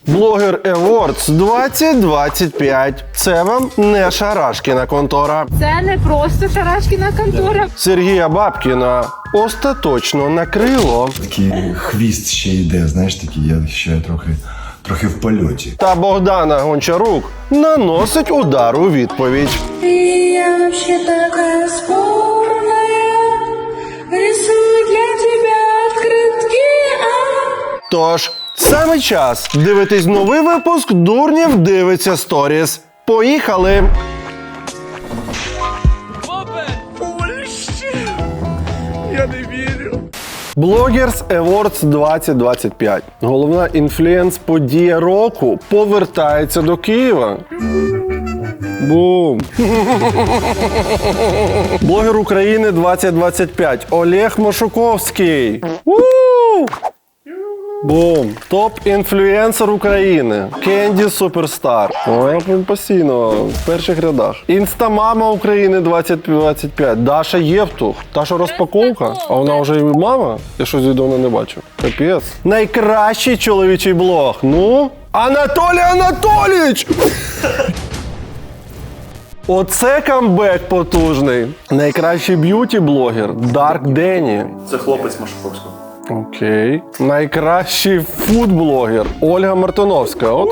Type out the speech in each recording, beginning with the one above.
Blogger Awards 2025. Це вам не Шарашкіна контора. Це не просто Шарашкіна контора. Сергія Бабкіна остаточно накрило. Такий хвіст ще йде, знаєш, такий, я ще трохи в польоті. Та Богдана Гончарук наносить удар у відповідь. Я вообще такая спорная, рисую для тебя открытки. Тож, саме час дивитись новий випуск «Дурнів дивиться сторіс». Поїхали! Я не вірю. Bloggers Awards 2025. Головна інфлюенс-подія року повертається до Києва. Бум! Блогер України 2025. Олег Машуковський. Бум! Топ-інфлюенсер України. Кенді Суперстар. Вона постійно в перших рядах. Інстамама України 2025. Даша Євтух. Та, що розпаковка? А вона вже і мама? Я щось давно не бачу. Капець. Найкращий чоловічий блог. Ну? Анатолій Анатолійович! Оце камбек потужний. Найкращий б'юті-блогер Дарк Дені. Це хлопець Машуковського. Окей. Найкращий фуд-блогер Ольга Мартиновська. От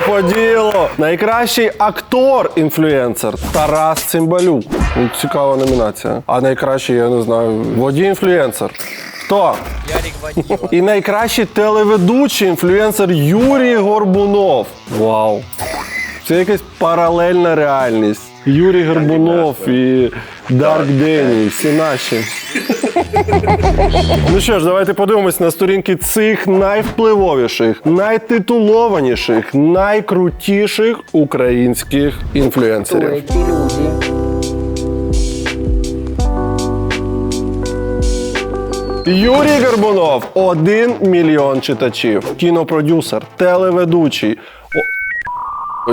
по ділу. Найкращий актор-інфлюенсер Тарас Цимбалюк. Цікава номінація. А найкращий, я не знаю, водій-інфлюенсер. Хто? Ярик Водій. І найкращий телеведучий інфлюенсер Юрій Горбунов. Вау. Це якась паралельна реальність. Юрій Горбунов і Дарк Дені, всі наші. Ну що ж, давайте подивимось на сторінки цих найвпливовіших, найтитулованіших, найкрутіших українських інфлюенсерів. Юрій Горбунов – 1 мільйон читачів. Кінопродюсер, телеведучий.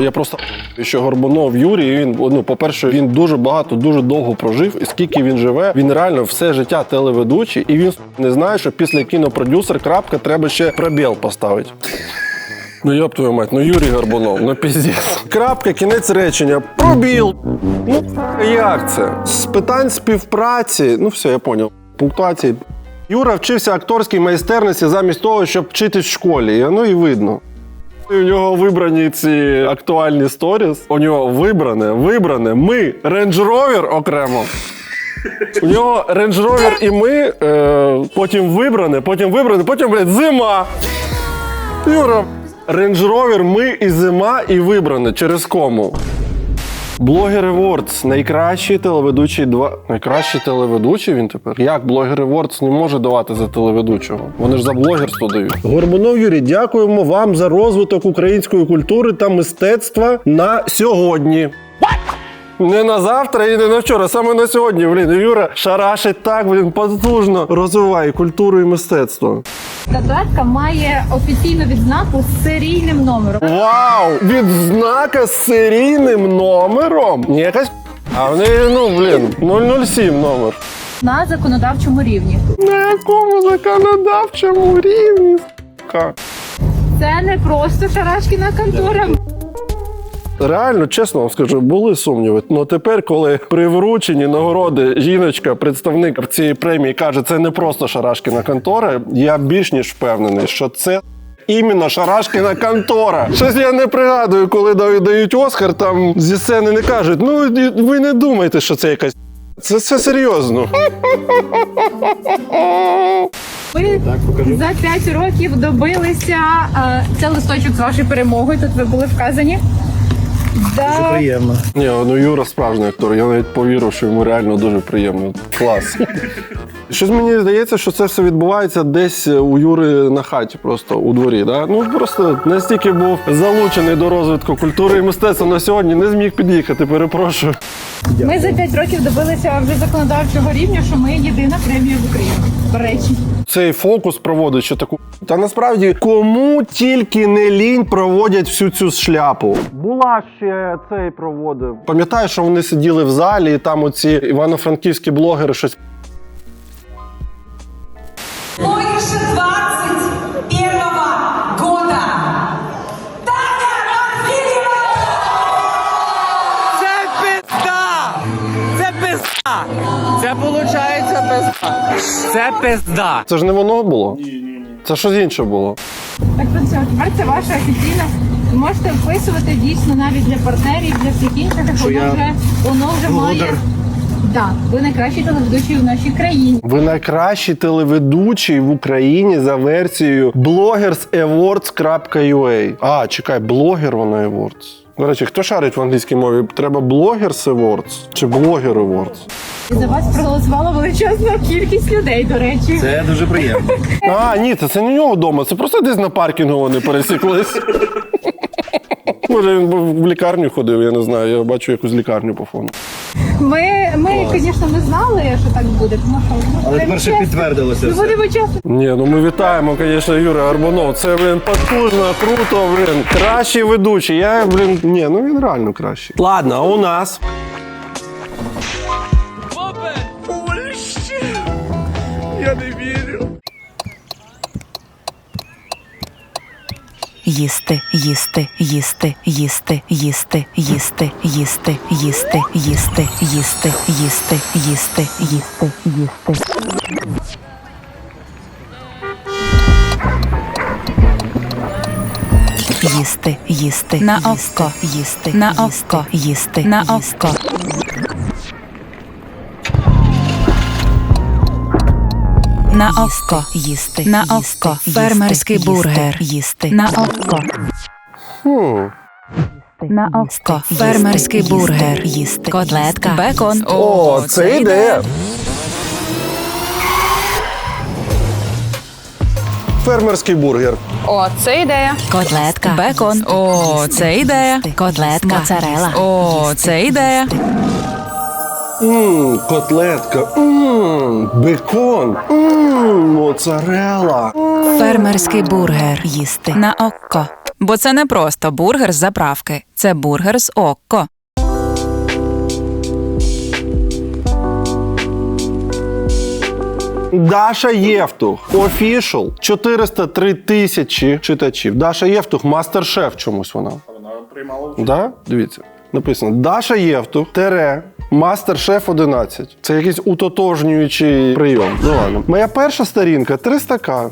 Я просто що Горбунов Юрій, він, по-перше, він дуже багато, дуже довго прожив, і скільки він живе, він реально все життя телеведучий, і він не знає, що після кінопродюсер, крапка, треба ще пробіл поставити. Ну йоб твою мать, ну Юрій Горбунов, ну піздець. Крапка, кінець речення, пробіл. Ну як це? З питань співпраці, ну все, я поняв. Пунктуації. Юра вчився акторській майстерності замість того, щоб вчитись в школі, ну і видно. У нього вибрані ці актуальні сторіс. У нього вибране ми, Range Rover окремо. У нього Range Rover і ми, потім вибране, потім, блядь, зима. Юра, Range Rover, ми і зима, і вибране. Через кому? Blogger Awards. Найкращий телеведучий він тепер? Як Blogger Awards не може давати за телеведучого? Вони ж за блогерство дають. Горбунов Юрій, дякуємо вам за розвиток української культури та мистецтва на сьогодні. Не на завтра і не на вчора, саме на сьогодні, блін. Юра шарашить так, блін, потужно розвиває культуру і мистецтво. Статуетка має офіційну відзнаку з серійним номером. Вау! Відзнака з серійним номером? Не якась... А в неї, 007 номер. На законодавчому рівні. На якому законодавчому рівні? Це не просто Шарашкіна контора. Реально, чесно вам скажу, були сумніви. Но тепер, коли при врученні нагороди жіночка, представник цієї премії, каже, це не просто Шарашкіна контора, я більш ніж впевнений, що це іменно Шарашкіна контора. Щось я не пригадую, коли дають Оскар, там зі сцени не кажуть, ну ви не думайте, що це якась... Це серйозно. Ви за 5 років добилися, це листочок з вашою перемогою, тут ви були вказані. Дуже Приємно. Ні, ну Юра справжній актор, я навіть повірив, що йому реально дуже приємно. Клас. Щось мені здається, що це все відбувається десь у Юри на хаті, просто у дворі. Да? Ну просто настільки був залучений до розвитку культури і мистецтва на сьогодні, не зміг під'їхати, перепрошую. Ми за 5 років добилися вже законодавчого рівня, що ми єдина премія в Україні. До речі. Цей фокус проводить ще таку... Та насправді, кому тільки не лінь проводять всю цю шляпу. Була ще цей проводив. Пам'ятаєш, що вони сиділи в залі, і там оці івано-франківські блогери щось... Блогерша 21 года. получається пизда. Це пизда. Це ж не воно було? Ні. Це щось інше було. Так от все, тепер це ваша офіційна. Ви можете вписувати дійсно навіть для партнерів, для всіх інших, воно вже має. Так, ви найкращий телеведучий в нашій країні. Ви найкращий телеведучий в Україні за версією blogersawards.ua. А, чекай, блогер воно Awards. До речі, хто шарить в англійській мові? Треба Bloggers Awards чи Blogger Awards? І за вас проголосувала величезна кількість людей, до речі. Це дуже приємно. А, ні, це не у нього вдома, це просто десь на паркінгу вони пересіклись. Може, він в лікарню ходив, я не знаю, я бачу якусь лікарню по фону. Ми звісно, не знали, що так буде, тому що... Але тепер ще підтвердилося Ми все. будемо чесно. Ні, ну ми вітаємо, звісно, Юрія Горбунов. Це, блін, потужно, круто, блін. Кращий ведучий. Я, блін, ні, ну він реально кращий. Ладно, а у нас? Я не вірю. Їсти, їсти, їсти, їсти, їсти, їсти, їсти, їсти, їсти, їсти, їсти, їсти, їсти, їсти. Їсти, їсти, на око, їсти, на око, їсти, на око. На око їсти, на око, фермерський бургер їсти, на око. На око, фермерський бургер їсти, котлетка, бекон. О, це ідея. Фермерський бургер. О, це ідея. Котлетка, бекон. О, це ідея. Котлетка, моцарелла. О, це ідея. Котлетка. Бекон. Моцарелла. Фермерський бургер їсти на око. Бо це не просто бургер з заправки, це бургер з око. Даша Євтух. Official. 403 тисячі читачів. Даша Євтух, мастер-шеф чомусь вона. Вона приймала Да? Дивіться. Написано Даша Євтух, Мастер-шеф 11. Це якийсь утотожнюючий прийом. Ну ладно. Моя перша сторінка 300к.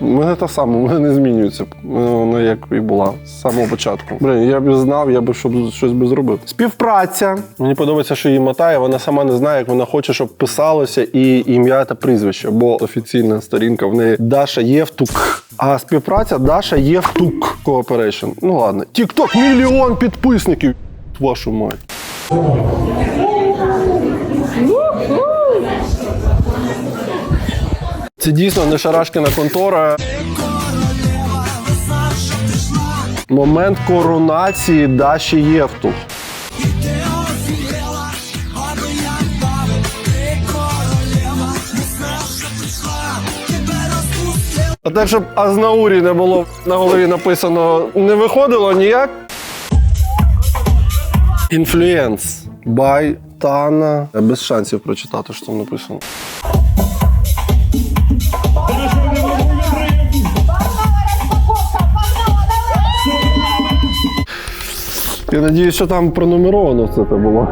У мене та сама, у мене не змінюється. Вона як і була з самого початку. Блін, я б знав, я б щось би зробив. Співпраця. Мені подобається, що її мотає. Вона сама не знає, як вона хоче, щоб писалося і ім'я та прізвище. Бо офіційна сторінка в неї Даша Євтук. А співпраця Даша Євтук Cooperation. Ну ладно. Тік-ток, 1 мільйон підписників. Вашу мать. Це дійсно не шарашкіна контора. Момент коронації Даші Євтух. А так, щоб Азнаурі не було на голові написано, не виходило ніяк. Інфлюенс. Бай Тана. Я без шансів прочитати, що там написано. Я надіюсь, що там пронумеровано все це було.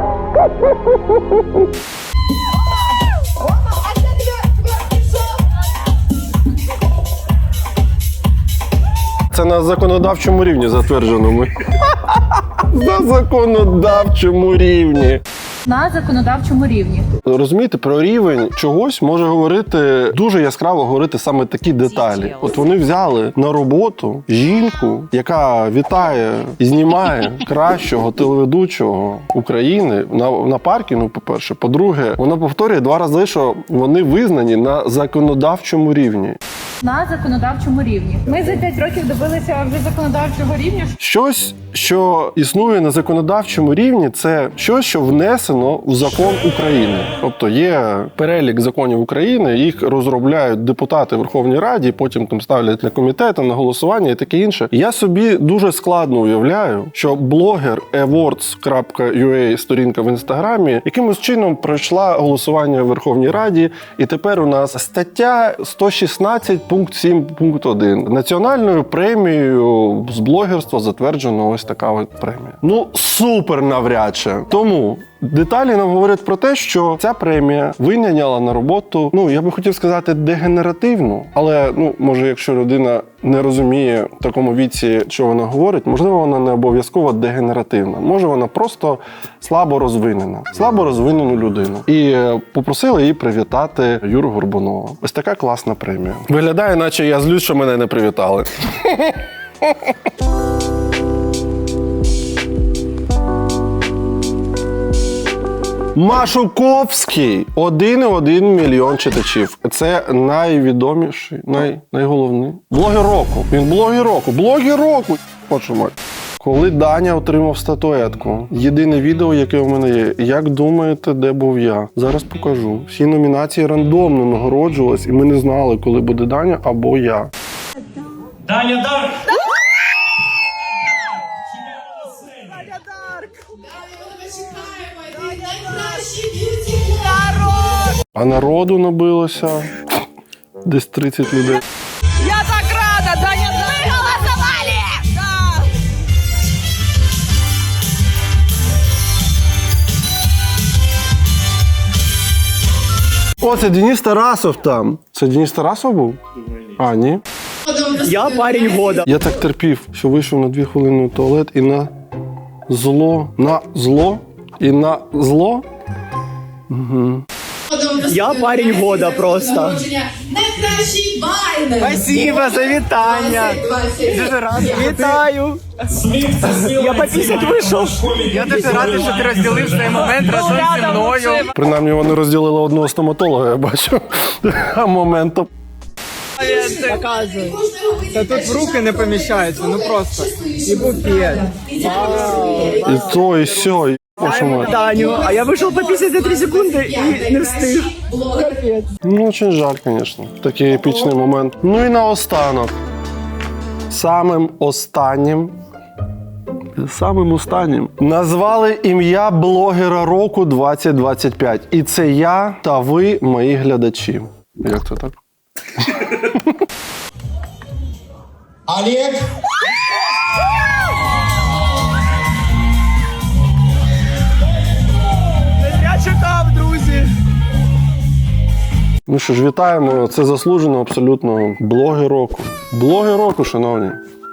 Це на законодавчому рівні затверджено ми. На законодавчому рівні. На законодавчому рівні. Розумієте, про рівень чогось може говорити, дуже яскраво говорити саме такі деталі. От вони взяли на роботу жінку, яка вітає і знімає кращого телеведучого України на паркінгу, по-перше. По-друге, вона повторює 2 рази, що вони визнані на законодавчому рівні. На законодавчому рівні. Ми за 5 років добилися вже законодавчого рівня. Щось, що існує на законодавчому рівні, це щось, що внесено в закон України. Тобто є перелік законів України, їх розробляють депутати в Верховній Раді, потім там ставлять на комітети, на голосування і таке інше. Я собі дуже складно уявляю, що bloggerawards.ua сторінка в Інстаграмі якимось чином пройшла голосування в Верховній Раді, і тепер у нас стаття 116 пункт 7, пункт 1. Національною премією з блогерства затверджено ось така от премія. Ну, супер навряд чи. Тому Деталі нам говорять про те, що ця премія вийняла на роботу, я би хотів сказати, дегенеративну. Але, може, якщо людина не розуміє в такому віці, що вона говорить, можливо, вона не обов'язково дегенеративна. Може, вона просто слабо розвинену людину. І попросили її привітати Юру Горбунова. Ось така класна премія. Виглядає, наче я злюсь, що мене не привітали. Машуковський. 1,1 мільйон читачів. Це найвідоміший, найголовніший. Блогер року. Він блогер року. Блогер року! Хочу мать. Коли Даня отримав статуетку. Єдине відео, яке у мене є. Як думаєте, де був я? Зараз покажу. Всі номінації рандомно нагороджувались, і ми не знали, коли буде Даня або я. Даня Дарк! А народу набилося десь 30 людей. Я так рада, Даня Дарк! Ми голосували! Да! О, це Денис Тарасов там. Це Денис Тарасов був? А, ні. Я парень года. Я так терпів, що вийшов на 2 хвилини в туалет і на зло. Угу. Я парень года просто. Найкращий байнер. Спасибо за вітання. Дуже радий. Вітаю. Я попісять вийшов. Я дуже радий, що ти розділив цей момент разом зі мною. Принаймні вони розділили одного стоматолога, я бачу. А моментом. Показуй. Та тут в руки не поміщається, просто. І букет. І то, і сьо, і вашу мать. Даню, а я вийшов попісять за 3 секунди і не встиг. Очень жаль, звісно. Такий епічний момент. Ну і наостанок. Самим останнім назвали ім'я блогера року 2025. І це я та ви, мої глядачі. Як це так? Олег! Я чекав, друзі. Ну що ж, вітаємо. Це заслужено абсолютно блогер року. Блогер року, шановні.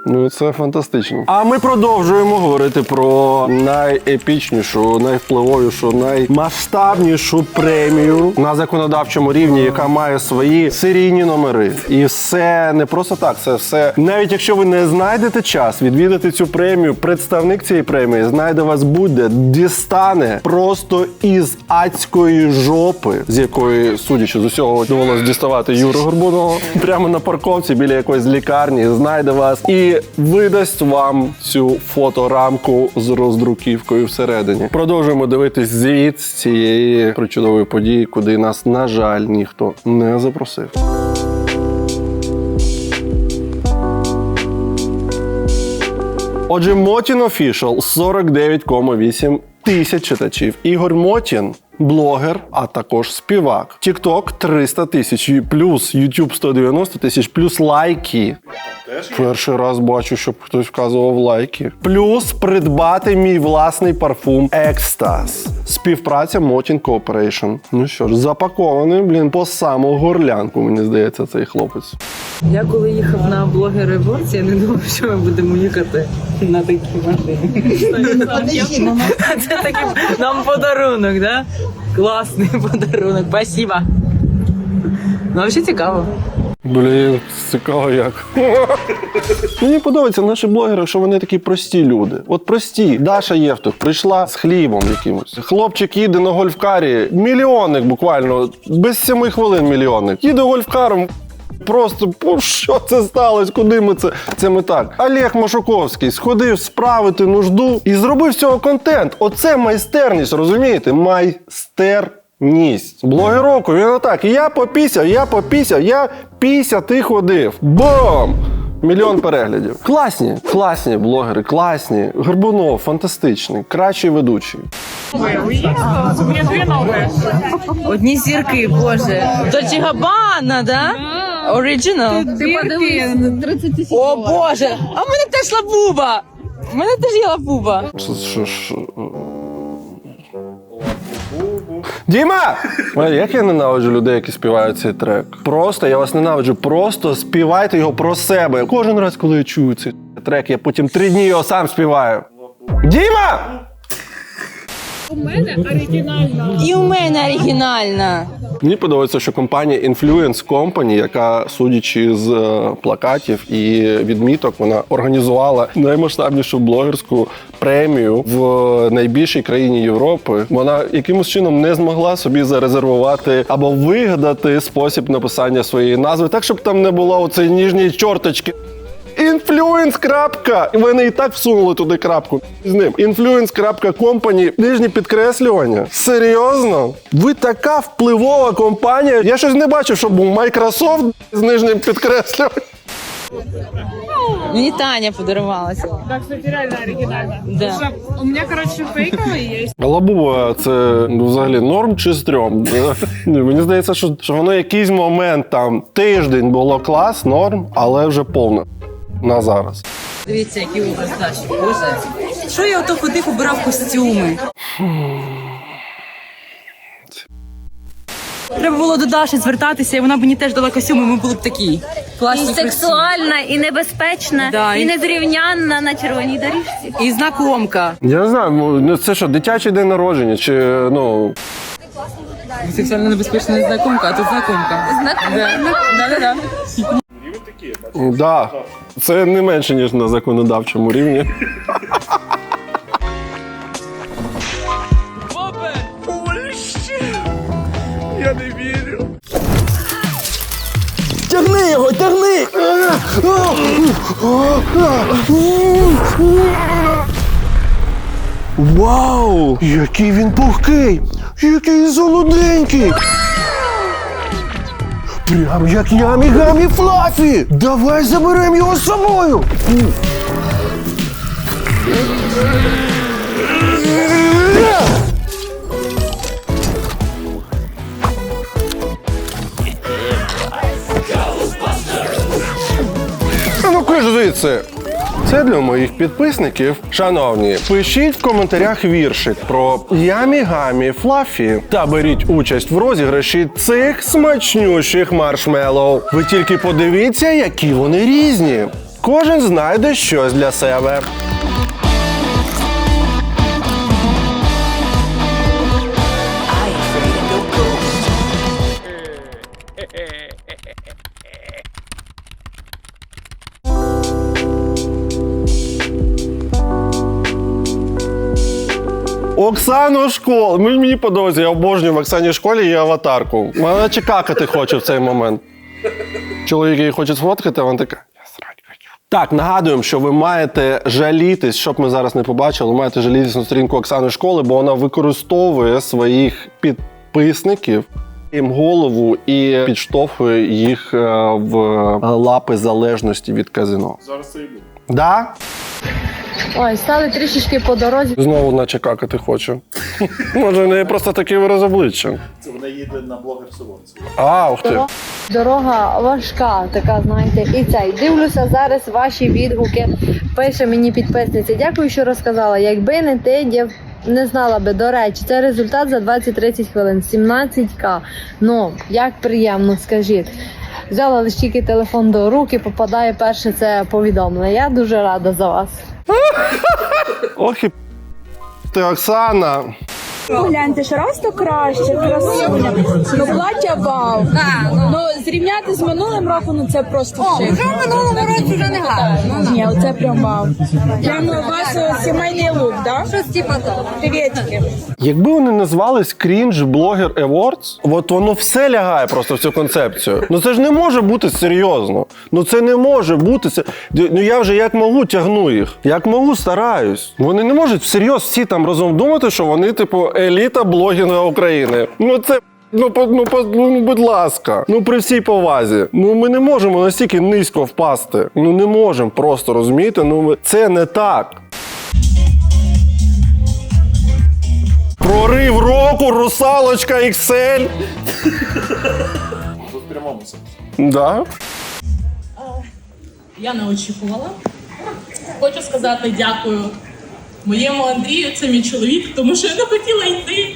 Ну, це фантастично. А ми продовжуємо говорити про найепічнішу, найвпливовішу, наймасштабнішу премію на законодавчому рівні, яка має свої серійні номери. І все не просто так, це все. Навіть якщо ви не знайдете час відвідати цю премію, представник цієї премії знайде вас будь-де, дістане просто із адської жопи, з якої, судячи з усього, довелось діставати Юру Горбунова, прямо на парковці біля якоїсь лікарні, знайде вас і видасть вам цю фоторамку з роздруківкою всередині. Продовжуємо дивитись звіт з цієї причудової події, куди нас, на жаль, ніхто не запросив. Отже, Motin Official 49,8 тисяч читачів. Ігор Мотін – блогер, а також співак. TikTok 300 тисяч, плюс YouTube 190 тисяч, плюс лайки. Перший раз бачу, щоб хтось вказував лайки. Плюс придбати мій власний парфум Екстаз. Співпраця Motin Corporation. Ну що ж, запакований, по саму горлянку, мені здається, цей хлопець. Я коли їхав на блогер Rewards, я не думав, що ми будемо їхати на такій машині. Це такий нам подарунок, да? Класний подарунок, спасибо. Ну, взагалі цікаво. Блін, цікаво як. Мені подобається наші блогери, що вони такі прості люди. От прості. Даша Євтух прийшла з хлібом якимось. Хлопчик їде на гольфкарі. Мільйонник буквально. Без 7 хвилин мільйонник. Їде гольфкаром. Просто, що це сталося? Куди ми це? Це ми так. Олег Машуковський сходив справити нужду і зробив з цього контент. Оце майстерність, розумієте? Майстерність. Блогер року, він отак. Я пісяти ходив. Бом! 1 мільйон переглядів. Класні блогери, класні. Горбунов, фантастичний, кращий ведучий. Одні зірки, боже. Дольче Габбана, да? Оригінал. Ти подивись, 30 тисяч. О, боже! А в мене теж лабуба! В мене теж є лабуба. Діма! Ой, як я ненавиджу людей, які співають цей трек. Просто, я вас ненавиджу, просто співайте його про себе. Кожен раз, коли я чую цей трек, я потім 3 дні його сам співаю. Діма! І у мене оригінальна. Мені подобається, що компанія Influence Company, яка, судячи з плакатів і відміток, вона організувала наймасштабнішу блогерську премію в найбільшій країні Європи. Вона якимось чином не змогла собі зарезервувати або вигадати спосіб написання своєї назви, так, щоб там не було оцеї ніжньої чорточки. Influence. І вони і так всунули туди крапку. З ним. Influence.company. Нижні підкреслювання. Серйозно? Ви така впливова компанія? Я щось не бачив, щоб був Microsoft з нижнім підкреслюванням. Мені Таня подарувалася. Так, кстати, реально оригинально. Да. У меня, короче, фейковый есть. Лабуба – це взагалі норм чи стрьом? Мені здається, що воно якийсь момент там, тиждень було клас, норм, але вже повне. На зараз. Дивіться, який образ Даші. Боже, що я ото ходив, обирав костюми? Треба було до Даші звертатися, і вона б мені теж дала костюми, ми були б такі. Класні, і сексуальна, і небезпечна, да, і незрівнянна на червоній доріжці. І знакомка. Я не знаю, ну це що, дитячий день народження, чи, ну... Сексуально небезпечна знакомка, а тут знакомка. Да. Да, це не менше, ніж на законодавчому рівні. Я не вірю. Тягни його, тягни! Вау! Який він пухкий! Який солоденький! Прям як Ямі-Гамі Флафі! Давай заберемо його з собою! Ну киш звідси! Це для моїх підписників. Шановні, пишіть в коментарях віршик про Ямі-Гамі Флафі та беріть участь в розіграші цих смачнющих маршмеллоу. Ви тільки подивіться, які вони різні. Кожен знайде щось для себе. Оксану Школ. Мені подобається, я обожнюю в Оксані Школі її аватарку. Вона чекакати хоче в цей момент. Чоловік її хоче сфоткати, а вона така, я срать хочу. Так, нагадуємо, що ви маєте жалітись, щоб ми зараз не побачили, ви маєте жалітись на сторінку Оксани Школи, бо вона використовує своїх підписників, їм голову і підштовхує їх в лапи залежності від казино. Зараз це і буде. Да? Ой, стали трішечки по дорозі. Знову наче какати хочу. Може, в неї просто такий вираз обличчя. Це вона їде на блогер-салонці. А, ух ти. Дорога важка, така, знаєте, і цей. Дивлюся зараз ваші відгуки. Пише мені підписниця. Дякую, що розказала. Якби не ти, я не знала би. До речі, це результат за 20-30 хвилин. 17К. Ну, як приємно, скажіть. Взяла лише тільки телефон до руки, попадає перше це повідомлення. Я дуже рада за вас. Ох і ти, Оксана. Погляньте, що раз то краще, красуня. Ну, плаття вау. Ну, зрівняти з минулим роком, ну це просто шик. Вже в минулому році вже не гарно. Ні, оце прям вау. Прямо у вас сімейний лук, так? Щось типу того. Привітики. Якби вони назвались Cringe Blogger Awards, от воно все лягає просто в цю концепцію. Ну це ж не може бути серйозно. Ну це не може бути. Ну я вже як можу тягну їх. Як можу стараюсь. Вони не можуть всерйоз всі там разом думати, що вони, типу, еліта блогінга України. Ну це, ну будь ласка. Ну при всій повазі. Ну ми не можемо настільки низько впасти. Ну не можемо просто, розумієте? Ну це не так. Прорив року, русалочка XL. Тут в прямому сенсі. Да. Я не очікувала. Хочу сказати дякую моєму Андрію, це мій чоловік, тому що я не хотіла йти.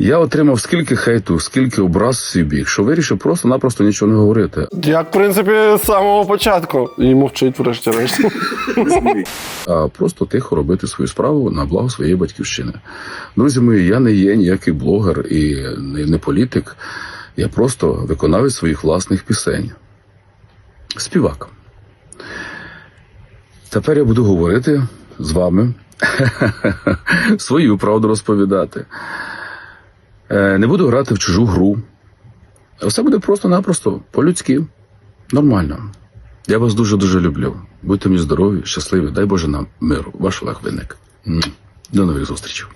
Я отримав скільки хейту, скільки образ в свій бік, що вирішив просто-напросто нічого не говорити. Як, в принципі, з самого початку. І мовчить врешті-решт. А просто тихо робити свою справу на благо своєї батьківщини. Друзі мої, я не є ніякий блогер і не політик. Я просто виконавець своїх власних пісень. Співак. Тепер я буду говорити з вами, свою правду розповідати. Не буду грати в чужу гру. Все буде просто-напросто, по-людськи, нормально. Я вас дуже-дуже люблю. Будьте мені здорові, щасливі, дай Боже нам миру. Ваш Олег Винник. До нових зустрічей.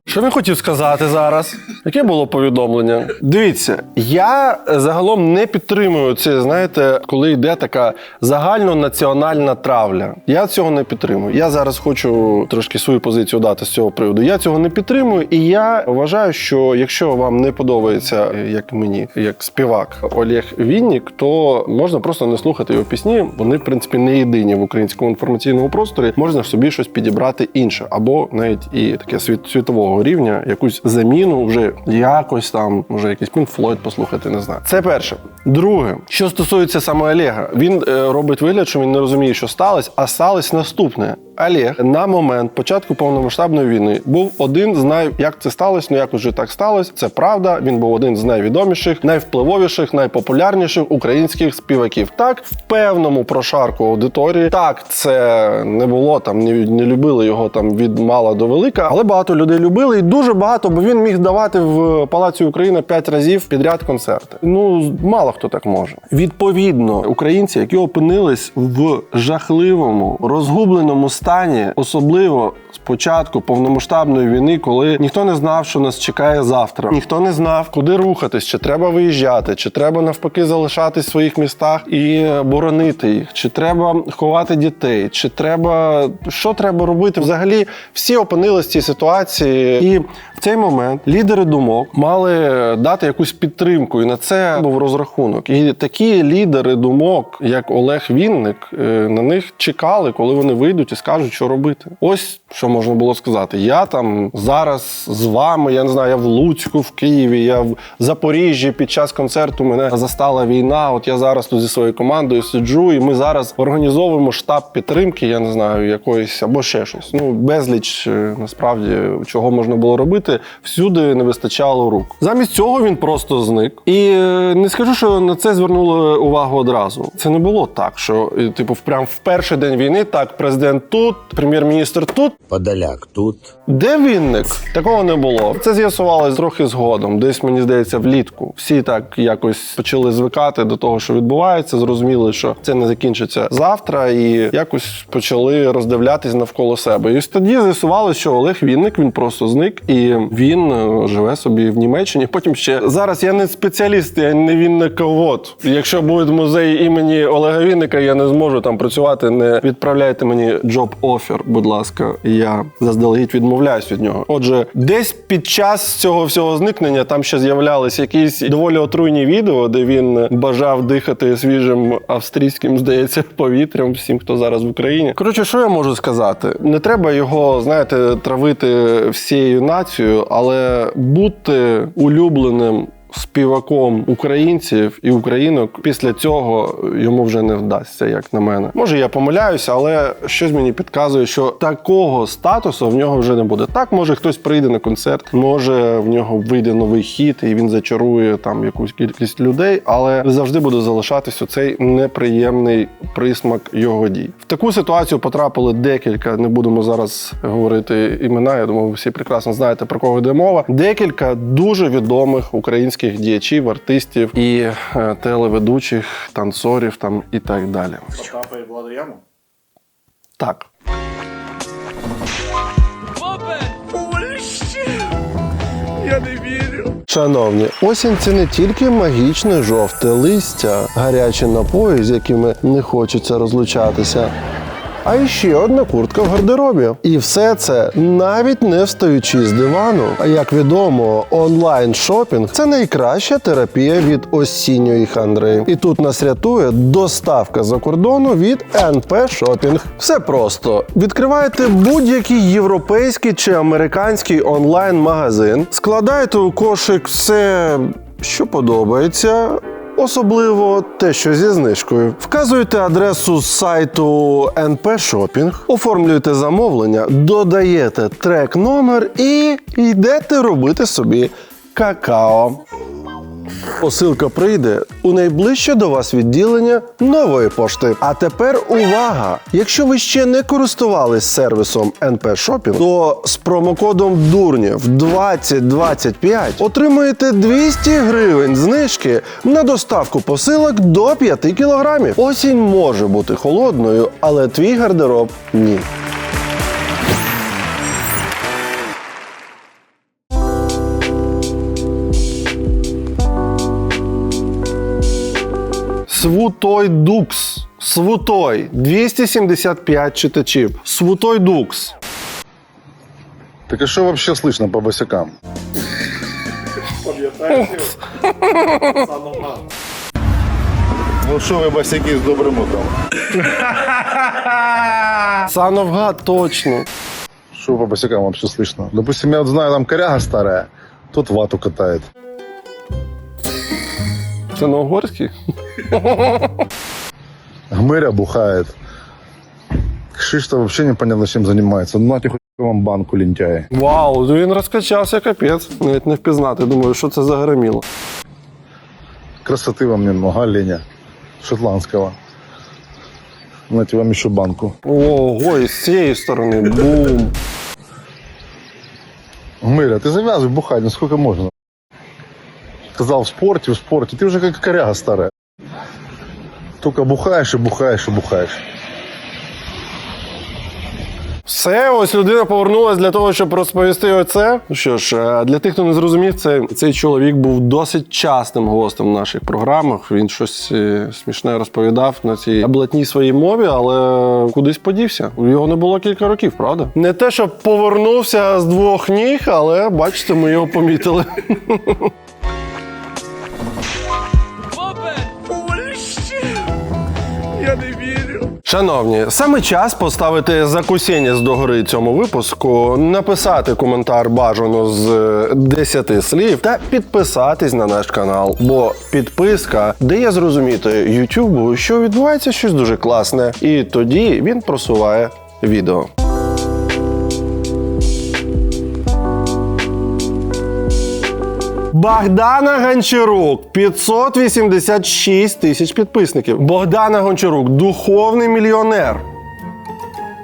Що він хотів сказати зараз? Яке було повідомлення? Дивіться, я загалом не підтримую це, знаєте, коли йде така загальнонаціональна травля. Я цього не підтримую. Я зараз хочу трошки свою позицію дати з цього приводу. Я цього не підтримую, і я вважаю, що якщо вам не подобається, як мені, як співак Олег Вінник, то можна просто не слухати його пісні. Вони, в принципі, не єдині в українському інформаційному просторі. Можна собі щось підібрати інше, або навіть і таке світового рівня, якусь заміну вже якось там, може якийсь Pink Floyd послухати, не знаю. Це перше. Друге, що стосується саме Олега, він робить вигляд, що він не розуміє, що сталося, а сталося наступне. Олег на момент початку повномасштабної війни був один з як це сталося, ну як вже так сталося, це правда, він був один з найвідоміших, найвпливовіших, найпопулярніших українських співаків. Так, в певному прошарку аудиторії, так, це не було там, не любили його там від мала до велика, але багато людей любили і дуже багато, бо він міг давати в Палаці Україна 5 разів підряд концерти. Ну, мало хто так може. Відповідно, українці, які опинились в жахливому, розгубленому стані, особливо з початку повномасштабної війни, коли ніхто не знав, що нас чекає завтра. Ніхто не знав, куди рухатись, чи треба виїжджати, чи треба навпаки залишатись в своїх містах і боронити їх, чи треба ховати дітей, чи треба... Що треба робити? Взагалі, всі опинились в цій ситуації. І в цей момент лідери думок мали дати якусь підтримку, і на це був розрахунок. І такі лідери думок, як Олег Вінник, на них чекали, коли вони вийдуть і скажуть, що робити. Ось що можна було сказати. Я там зараз з вами, я не знаю, я в Луцьку, в Києві, я в Запоріжжі під час концерту мене застала війна, от я зараз тут зі своєю командою сиджу, і ми зараз організовуємо штаб підтримки, я не знаю, якоїсь, або ще щось. Ну, безліч, насправді, чого можна було робити, всюди не вистачало рук. Замість цього він просто зник. І не скажу, що на це звернули увагу одразу. Це не було так, що, типу, прям в перший день війни, так, президент тут, прем'єр-міністр тут, Подоляк тут. Де Вінник? Такого не було. Це з'ясувалось трохи згодом. Десь, мені здається, влітку. Всі так якось почали звикати до того, що відбувається, зрозуміли, що це не закінчиться завтра, і якось почали роздивлятись навколо себе. І ось тоді з'ясувалося, що Олег Вінник, він просто зник, і він живе собі в Німеччині. Потім ще... Зараз я не спеціаліст, я не вінниковод. Якщо буде музей імені Олега Вінника, я не зможу там працювати, не відправляйте мені job-offer, будь ласка. Я заздалегідь відмовляюсь від нього. Отже, десь під час цього всього зникнення там ще з'являлись якісь доволі отруйні відео, де він бажав дихати свіжим австрійським, здається, повітрям всім, хто зараз в Україні. Коротше, що я можу сказати? Не треба його, знаєте, травити всією нацією, але бути улюбленим співаком українців і українок після цього йому вже не вдасться, як на мене. Може, я помиляюся, але щось мені підказує, що такого статусу в нього вже не буде. Так, може, хтось прийде на концерт, може, в нього вийде новий хіт, і він зачарує там якусь кількість людей, але завжди буде залишатись оцей неприємний присмак його дій. В таку ситуацію потрапили декілька, не будемо зараз говорити імена, я думаю, ви всі прекрасно знаєте, про кого йде мова, декілька дуже відомих українських діячів, артистів і телеведучих, танцорів там і так далі. Потапа і Владу Яму? Так. Я не вірю. Шановні, осінь – це не тільки магічне жовте листя, гарячі напої, з якими не хочеться розлучатися, а ще одна куртка в гардеробі. І все це навіть не встаючи з дивану. А як відомо, онлайн-шопінг – це найкраща терапія від осінньої хандри. І тут нас рятує доставка за кордону від НП Шопінг. Все просто. Відкриваєте будь-який європейський чи американський онлайн-магазин, складаєте у кошик все, що подобається, особливо те, що зі знижкою. Вказуєте адресу з сайту НП Шопінг, оформлюєте замовлення, додаєте трек-номер і йдете робити собі какао. Посилка прийде у найближче до вас відділення Нової пошти. А тепер увага! Якщо ви ще не користувались сервісом НП Шопінг, то з промокодом ДУРНЄВ 2025 отримаєте 200 гривень знижки на доставку посилок до 5 кілограмів. Осінь може бути холодною, але твій гардероб – ні. Свутой Дукс. Свутой. 275 читачів. Свутой Дукс. Так а що вообще слышно по босякам? Ну що ви босяки з добрим утром? Сановгад, точно. Что по босикам вообще слышно? Допустим, я вот знаю, там коряга старая, тот вату катает. Це на угорський? Гмыря бухает. Кшиш-то вообще непонятно, чем занимается. Ну, нате хоть вам банку, лентяй. Вау, він розкачався, капець. Навіть не впізнати. Думаю, що це за громіло. Красоты вам немного, оленя шотландского. Нате вам еще банку. Ого, і з цієї сторони. Бум. Гмыря, ты завязывай бухать, ну сколько можно? Сказал в спорте. Ты уже как коряга старая. Только бухаешь и бухаешь и бухаешь. Все, ось людина повернулась для того, щоб розповісти оце. Ну що ж, для тих, хто не зрозумів, цей чоловік був досить частим гостем в наших програмах. Він щось смішне розповідав на цій блатній своїй мові, але кудись подівся. Його не було кілька років, правда? Не те, щоб повернувся з двох ніг, але, бачите, ми його помітили. Я не вірю. Шановні, саме час поставити закусіння догори цьому випуску, написати коментар бажано з 10 слів та підписатись на наш канал. Бо підписка дає зрозуміти YouTube, що відбувається щось дуже класне, і тоді він просуває відео. Богдана Гончарук, 586 тисяч підписників. Богдана Гончарук – духовний мільйонер.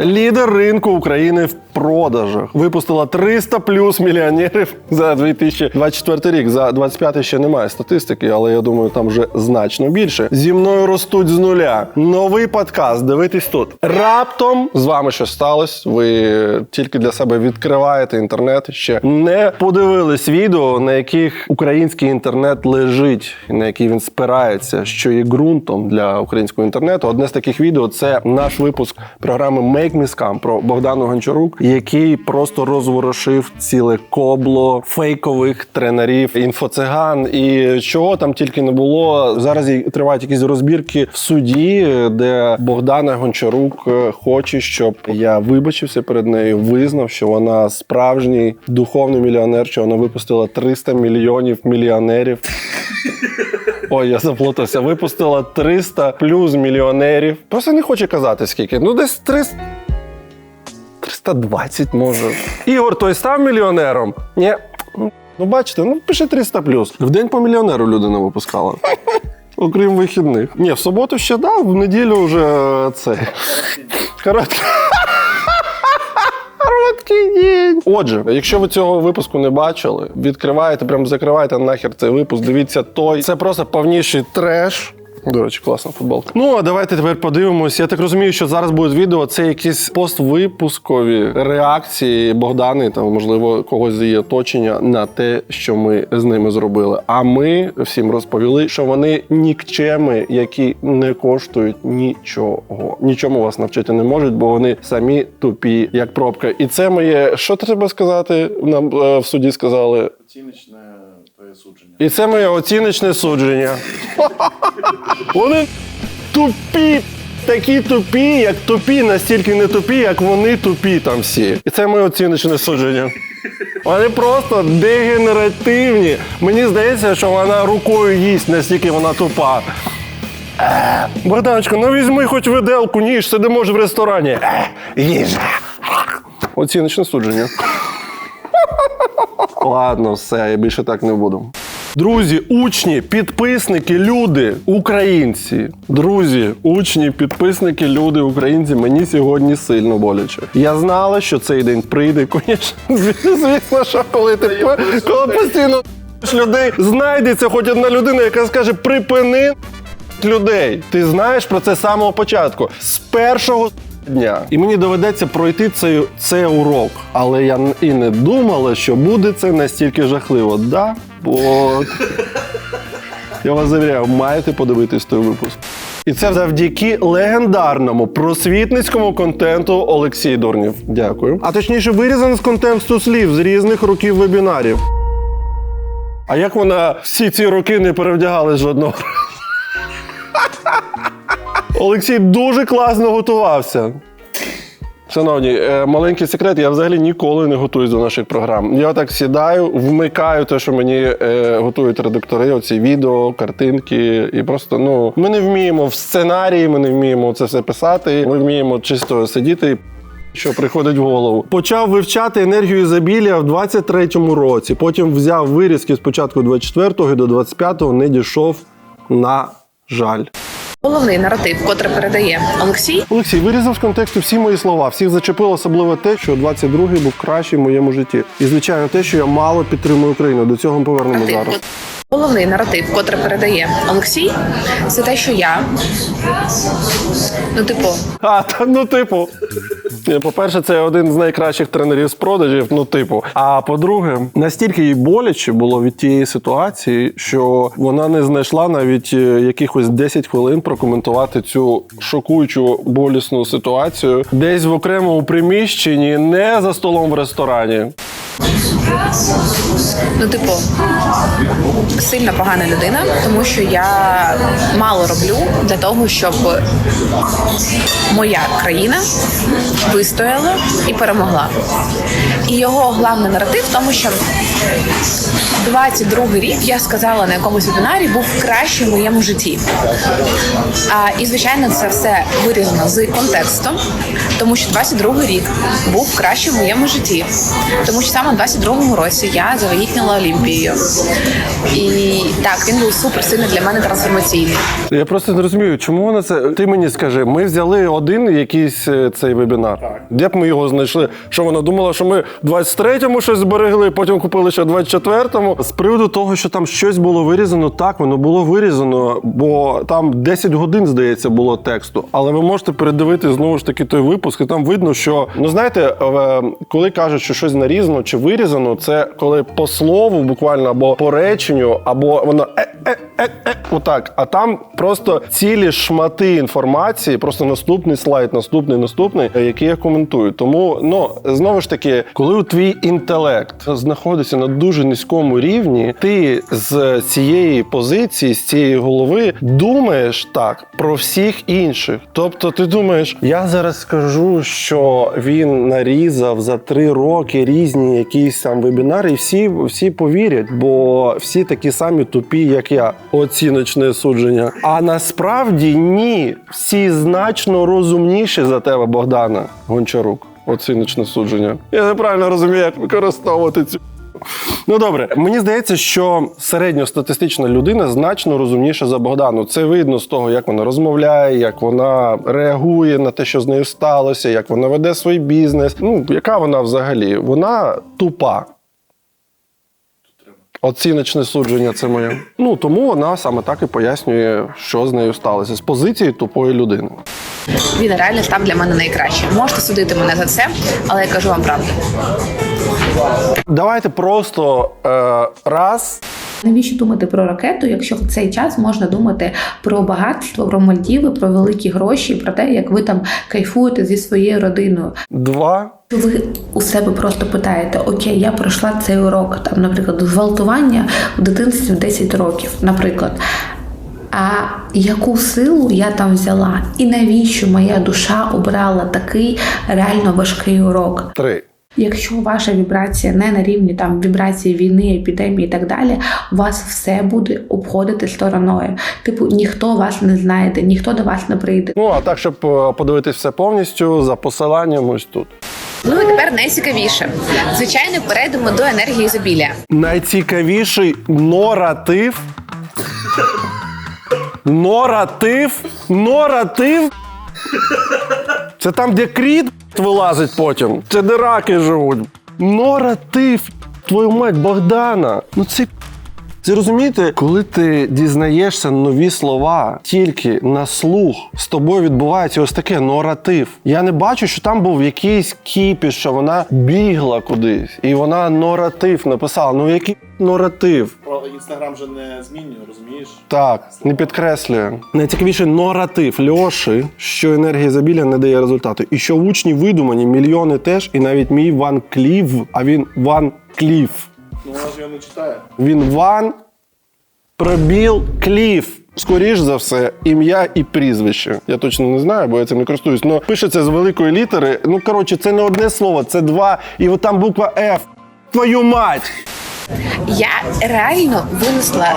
Лідер ринку України в продажах. Випустила 300 плюс мільйонерів за 2024 рік. За 25 ще немає статистики, але я думаю, там вже значно більше. Зі мною ростуть з нуля. Новий подкаст, дивитесь тут. Раптом з вами щось сталося. Ви тільки для себе відкриваєте інтернет, ще не подивились відео, на яких український інтернет лежить, на який він спирається, що є ґрунтом для українського інтернету. Одне з таких відео – це наш випуск програми Make Me Scam про Богдану Гончарук, який просто розворошив ціле кобло фейкових тренерів, інфоциган і чого там тільки не було. Зараз тривають якісь розбірки в суді, де Богдана Гончарук хоче, щоб я вибачився перед нею, визнав, що вона справжній духовний мільйонер, що вона випустила 300 мільйонів мільйонерів. Ой, я заплутався. Випустила 300 плюс мільйонерів. Просто не хоче казати скільки. Ну, десь 320, може. Ігор, той став мільйонером? Ні. Ну, бачите, ну, пиши 300 плюс. В день по мільйонеру людина випускала. Окрім вихідних. Ні, в суботу ще дав, в неділю вже це. Короткий день. Отже, якщо ви цього випуску не бачили, відкриваєте, прям закривайте нахер цей випуск, дивіться той. Це просто повніший треш. До речі, класна футболка. Ну, а давайте тепер подивимось. Я так розумію, що зараз буде відео, це якісь поствипускові реакції Богдани, там, можливо, когось з її оточення на те, що ми з ними зробили. А ми всім розповіли, що вони нікчеми, які не коштують нічого. Нічому вас навчити не можуть, бо вони самі тупі, як пробка. І це моє, що треба сказати? Нам в суді сказали. Оціночне твоє судження. І це моє оціночне судження. Вони тупі, такі тупі, як тупі, настільки не тупі, як вони тупі там всі. І це моє оціночне судження. Вони просто дегенеративні. Мені здається, що вона рукою їсть, настільки вона тупа. Богданочко, ну візьми хоч виделку, ніж, сидимо ж в ресторані. Їжа. Оціночне судження. Ладно, все, я більше так не буду. Друзі, учні, підписники, люди, українці. Друзі, учні, підписники, люди, українці, мені сьогодні сильно боляче. Я знала, що цей день прийде, звісно, що коли постійно людей, знайдеться хоч одна людина, яка скаже припини людей. Ти знаєш про це з самого початку. З першого дня. І мені доведеться пройти цей урок. Але я і не думала, що буде це настільки жахливо. Да? Бо я вас завіряю, маєте подивитись той випуск. І це завдяки легендарному просвітницькому контенту Олексій Дурнів. Дякую. А точніше, вирізаний з контексту слів з різних років вебінарів. А як вона всі ці роки не перевдягалась жодного? Олексій дуже класно готувався. Шановні, маленький секрет, я взагалі ніколи не готуюсь до наших програм. Я так сідаю, вмикаю те, що мені готують редактори, оці відео, картинки. І просто, ми не вміємо в сценарії, ми не вміємо це все писати, ми вміємо чисто сидіти, що приходить в голову. Почав вивчати енергію ізобілія в 23-му році. Потім взяв вирізки спочатку 24-го і до 25-го не дійшов, на жаль. Головний наратив, котрий передає Олексій. Олексій, вирізав з контексту всі мої слова. Всіх зачепило особливо те, що 22-й був кращий в моєму житті. І, звичайно, те, що я мало підтримую Україну. До цього ми повернемо зараз. Головний наратив, котрий передає Олексій, це те, що я... По-перше, це один з найкращих тренерів з продажів, А по-друге, настільки їй боляче було від тієї ситуації, що вона не знайшла навіть якихось 10 хвилин прокоментувати цю шокуючу, болісну ситуацію десь в окремому приміщенні, не за столом в ресторані. Сильно погана людина, тому що я мало роблю для того, щоб моя країна вистояла і перемогла. І його головний наратив в тому, що 22-й рік, я сказала на якомусь вебінарі, був кращий в моєму житті. І, звичайно, це все вирізано з контекстом, тому що 22-й рік був кращий в моєму житті. Тому що саме в 22-му році я завагітніла Олімпією. І так, він був супер сильно для мене трансформаційний. Я просто не розумію, чому вона це... Ти мені скажи, ми взяли один якийсь цей вебінар. Так. Де б ми його знайшли? Що вона думала, що ми в 23-му щось зберегли, потім купили ще в 24-му? З приводу того, що там щось було вирізано, так, воно було вирізано, бо там 10 годин, здається, було тексту. Але ви можете передивити знову ж таки той випуск, і там видно, що... знаєте, коли кажуть, що щось нарізано чи вирізано, це коли по слову буквально, або по реченню, або воно отак. А там просто цілі шмати інформації, просто наступний слайд, наступний, який я коментую. Тому, знову ж таки, коли твій інтелект знаходиться на дуже низькому рівні, ти з цієї позиції, з цієї голови думаєш так про всіх інших. Тобто ти думаєш, я зараз скажу, що він нарізав за 3 роки різні якісь там вебінари, і всі повірять, бо всі такі самі тупі, як я. Оціночне судження. А насправді ні. Всі значно розумніші за тебе, Богдана Гончарук. Оціночне судження. Я неправильно розумію, як використовувати цю... Добре. Мені здається, що середньостатистична людина значно розумніша за Богдану. Це видно з того, як вона розмовляє, як вона реагує на те, що з нею сталося, як вона веде свій бізнес. Яка вона взагалі? Вона тупа. Оціночне судження це моє. Ну, тому вона саме так і пояснює, що з нею сталося. З позиції тупої людини. Він реально став для мене найкращим. Можете судити мене за це, але я кажу вам правду. Давайте просто раз. Навіщо думати про ракету, якщо в цей час можна думати про багатство, про Мальдіви, про великі гроші, про те, як ви там кайфуєте зі своєю родиною. 2. Ви у себе просто питаєте, окей, я пройшла цей урок, там, наприклад, зґвалтування в дитинстві в 10 років, наприклад. А яку силу я там взяла? І навіщо моя душа обрала такий реально важкий урок? 3. Якщо ваша вібрація не на рівні там вібрації війни, епідемії і так далі, вас все буде обходити стороною. Типу, ніхто вас не знайде, ніхто до вас не прийде. Ну, а так, щоб подивитись все повністю, за посиланням ось тут. Ну і тепер найцікавіше. Звичайно, перейдемо до енергії ізобілля. Найцікавіший наратив. Наратив? Це там, де кріт вилазить потім. Це де раки живуть. Наратив. Твою мать, Богдана. Ну це розумієте, коли ти дізнаєшся нові слова тільки на слух, з тобою відбувається ось таке наратив. Я не бачу, що там був якийсь кіпіш, що вона бігла кудись, і вона наратив написала. Ну який наратив? Про Інстаграм же не змінює, розумієш? Так, не підкреслює. Найцікавіше наратив Льоші, що енергія ізобілля не дає результату. І що учні видумані, мільйони теж, і навіть мій Ван Кліф, а він Ван Кліф. Ну, вона ж його не читає. Він Ван пробіл Кліф. Скоріш за все, ім'я і прізвище. Я точно не знаю, бо я цим не користуюсь. Но пишеться з великої літери. Ну, коротше, це не одне слово, це 2. І от там буква F. Твою мать! Я реально винесла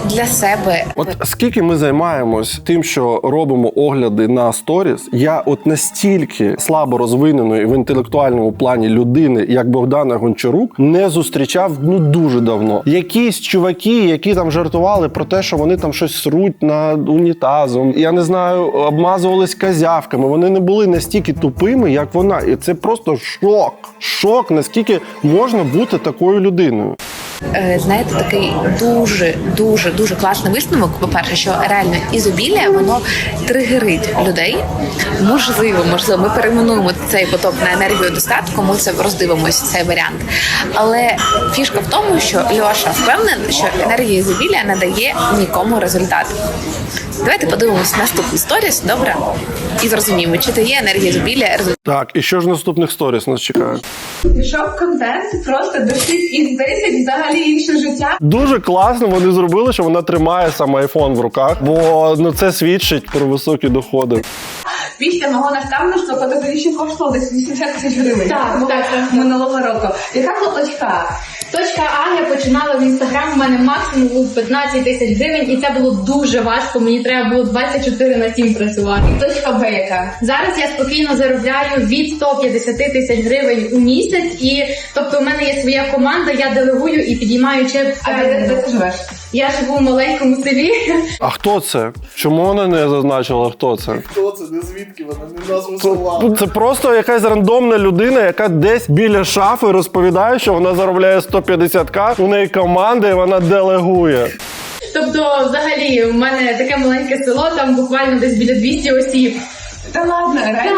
для себе. От скільки ми займаємось тим, що робимо огляди на сторіс, я от настільки слабо розвиненої в інтелектуальному плані людини, як Богдана Гончарук, не зустрічав дуже давно. Якісь чуваки, які там жартували про те, що вони там щось сруть над унітазом, я не знаю, обмазувались козявками, вони не були настільки тупими, як вона. І це просто шок. Шок, наскільки можна бути такою людиною. Знаєте, такий дуже класний висновок. По-перше, що реально ізобілля, воно тригерить людей. Можливо, ми перейменуємо цей поток на енергію достатку, ми це роздивимося, цей варіант. Але фішка в тому, що Льоша впевнений, що енергія ізобілля не дає нікому результат. Давайте подивимось наступний сторіс, добре? І зрозуміємо, чи дає енергія ізобілля результат. Так, і що ж наступних сторіс нас чекає? Пішов контент просто до всіх із 10 взагалі інше життя. Дуже класно вони зробили, що вона тримає сам айфон в руках, бо це свідчить про високі доходи. Після мого наставництва фотографічно коштувало десь 80 тисяч гривень. Так, минулого року. Яка була точка? Точка А, я починала в Інстаграм, у мене максимум був 15 тисяч гривень, і це було дуже важко, мені треба було 24/7 працювати. Точка Б яка? Зараз я спокійно заробляю від 150 тисяч гривень у місяць, і тобто у мене є своя команда, я делегую і підіймаю чек. А де ти живеш? Я живу в маленькому селі. А хто це? Чому вона не зазначила, хто це? Хто це? Не звідки? Вона не назву села. Це просто якась рандомна людина, яка десь біля шафи розповідає, що вона заробляє 150к, у неї команда і вона делегує. Тобто, взагалі, у мене таке маленьке село, там буквально десь біля 200 осіб. Та ладно, реально.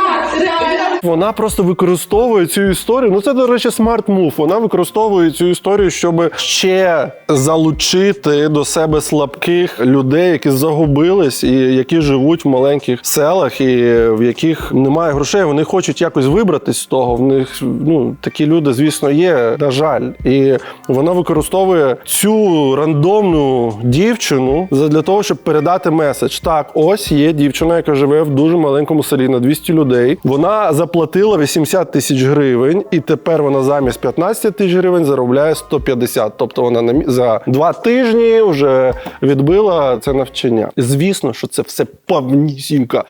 Вона просто використовує цю історію. Ну це, до речі, смарт-мув. Вона використовує цю історію, щоб ще залучити до себе слабких людей, які загубились і які живуть в маленьких селах, і в яких немає грошей. Вони хочуть якось вибратись з того. В них такі люди, звісно, є, на жаль. І вона використовує цю рандомну дівчину для того, щоб передати меседж. Так, ось є дівчина, яка живе в дуже маленькому селі на 200 людей. Вона заплатила 80 тисяч гривень, і тепер вона замість 15 тисяч гривень заробляє 150. Тобто вона за 2 тижні вже відбила це навчання. Звісно, що це все повнісінько.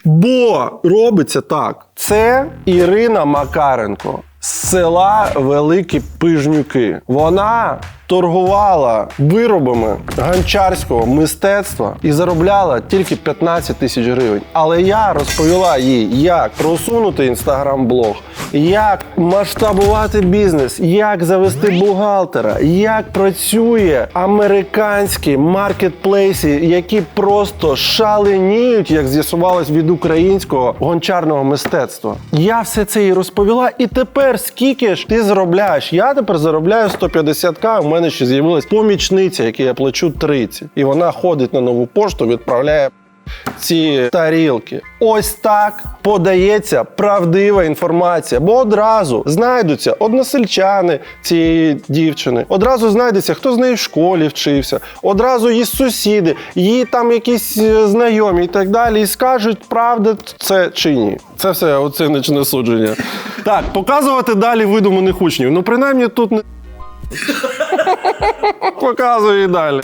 Бо робиться так. Це Ірина Макаренко з села Великі Пижнюки. Вона торгувала виробами гончарського мистецтва і заробляла тільки 15 тисяч гривень. Але я розповіла їй, як просунути інстаграм-блог, як масштабувати бізнес, як завести бухгалтера, як працює американські маркетплейси, які просто шаленіють, як з'ясувалось, від українського гончарного мистецтва. Я все це їй розповіла, і тепер скільки ж ти заробляєш? Я тепер заробляю 150к, у мене ще з'явилась помічниця, якій я плачу 30. І вона ходить на нову пошту, відправляє ці тарілки. Ось так подається правдива інформація, бо одразу знайдуться односельчани цієї дівчини, одразу знайдеться, хто з нею в школі вчився, одразу її сусіди, її там якісь знайомі і так далі, і скажуть, правда це чи ні. Це все оціночне судження. Так, показувати далі видуманих учнів. Ну, принаймні тут не... Показую і далі.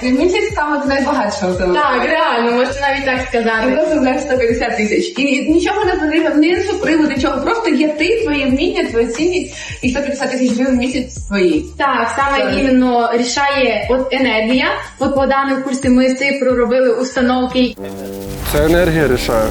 Місяць саме найбагатшого телефону. Так, реально, можна навіть так сказати. Просто знаєш 150 тисяч. І нічого не потрібно, ні суприву, нічого. Просто є ти, твоє вміння, твоя цінність і 150 тисяч гривень в місяць твої. Так, саме іменно рішає от енергія. От по даному курсі ми з цифру робили установки. Це енергія рішає.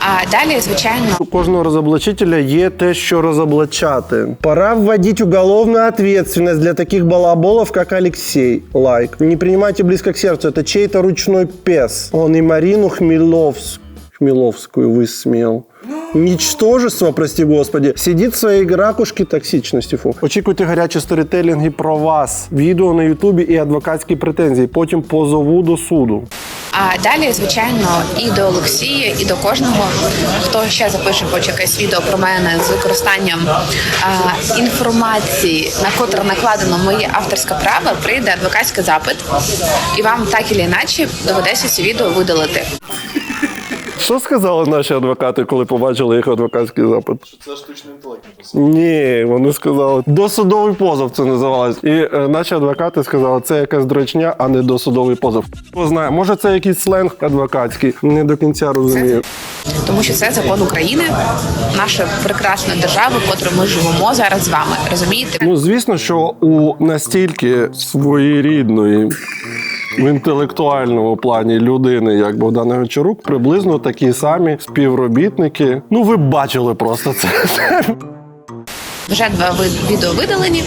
А далі, звичайно, У кожного розоблачителя є те, що розоблачати. Пора вводити уголовну відповідальність для таких балаболов, як Олексій. Лайк. Не приймайте близько к серцю, це чей-то ручной пес. Он і Марину Хмеловскую высмеял. Ничтожество, прости господи, сидит в своей ракушке токсичності. Фу. Очікуйте гарячі сторітелінги про вас, відео на ютубі і адвокатські претензії. Потім позову до суду. а далі, звичайно, і до Олексія, і до кожного, хто ще запише хоч якесь відео про мене з використанням інформації, на котру накладено моє авторське право, прийде адвокатський запит, і вам так і іначе доведеться ці відео видалити. Що сказали наші адвокати, коли побачили їх адвокатський запит? Що це штучний інтелект написав. Ні, вони сказали, досудовий позов це називалось. І наші адвокати сказали, це якась дрочня, а не досудовий позов. Хто знає, може це якийсь сленг адвокатський, не до кінця розумію. Тому що це закон України, наша прекрасна держава, в котрій ми живемо зараз з вами. Розумієте? Ну, звісно, що у настільки своєрідної в інтелектуальному плані людини, як Богдан Гончарук, приблизно такі самі співробітники. Ну, ви бачили просто це. Вже 2 відео видалені,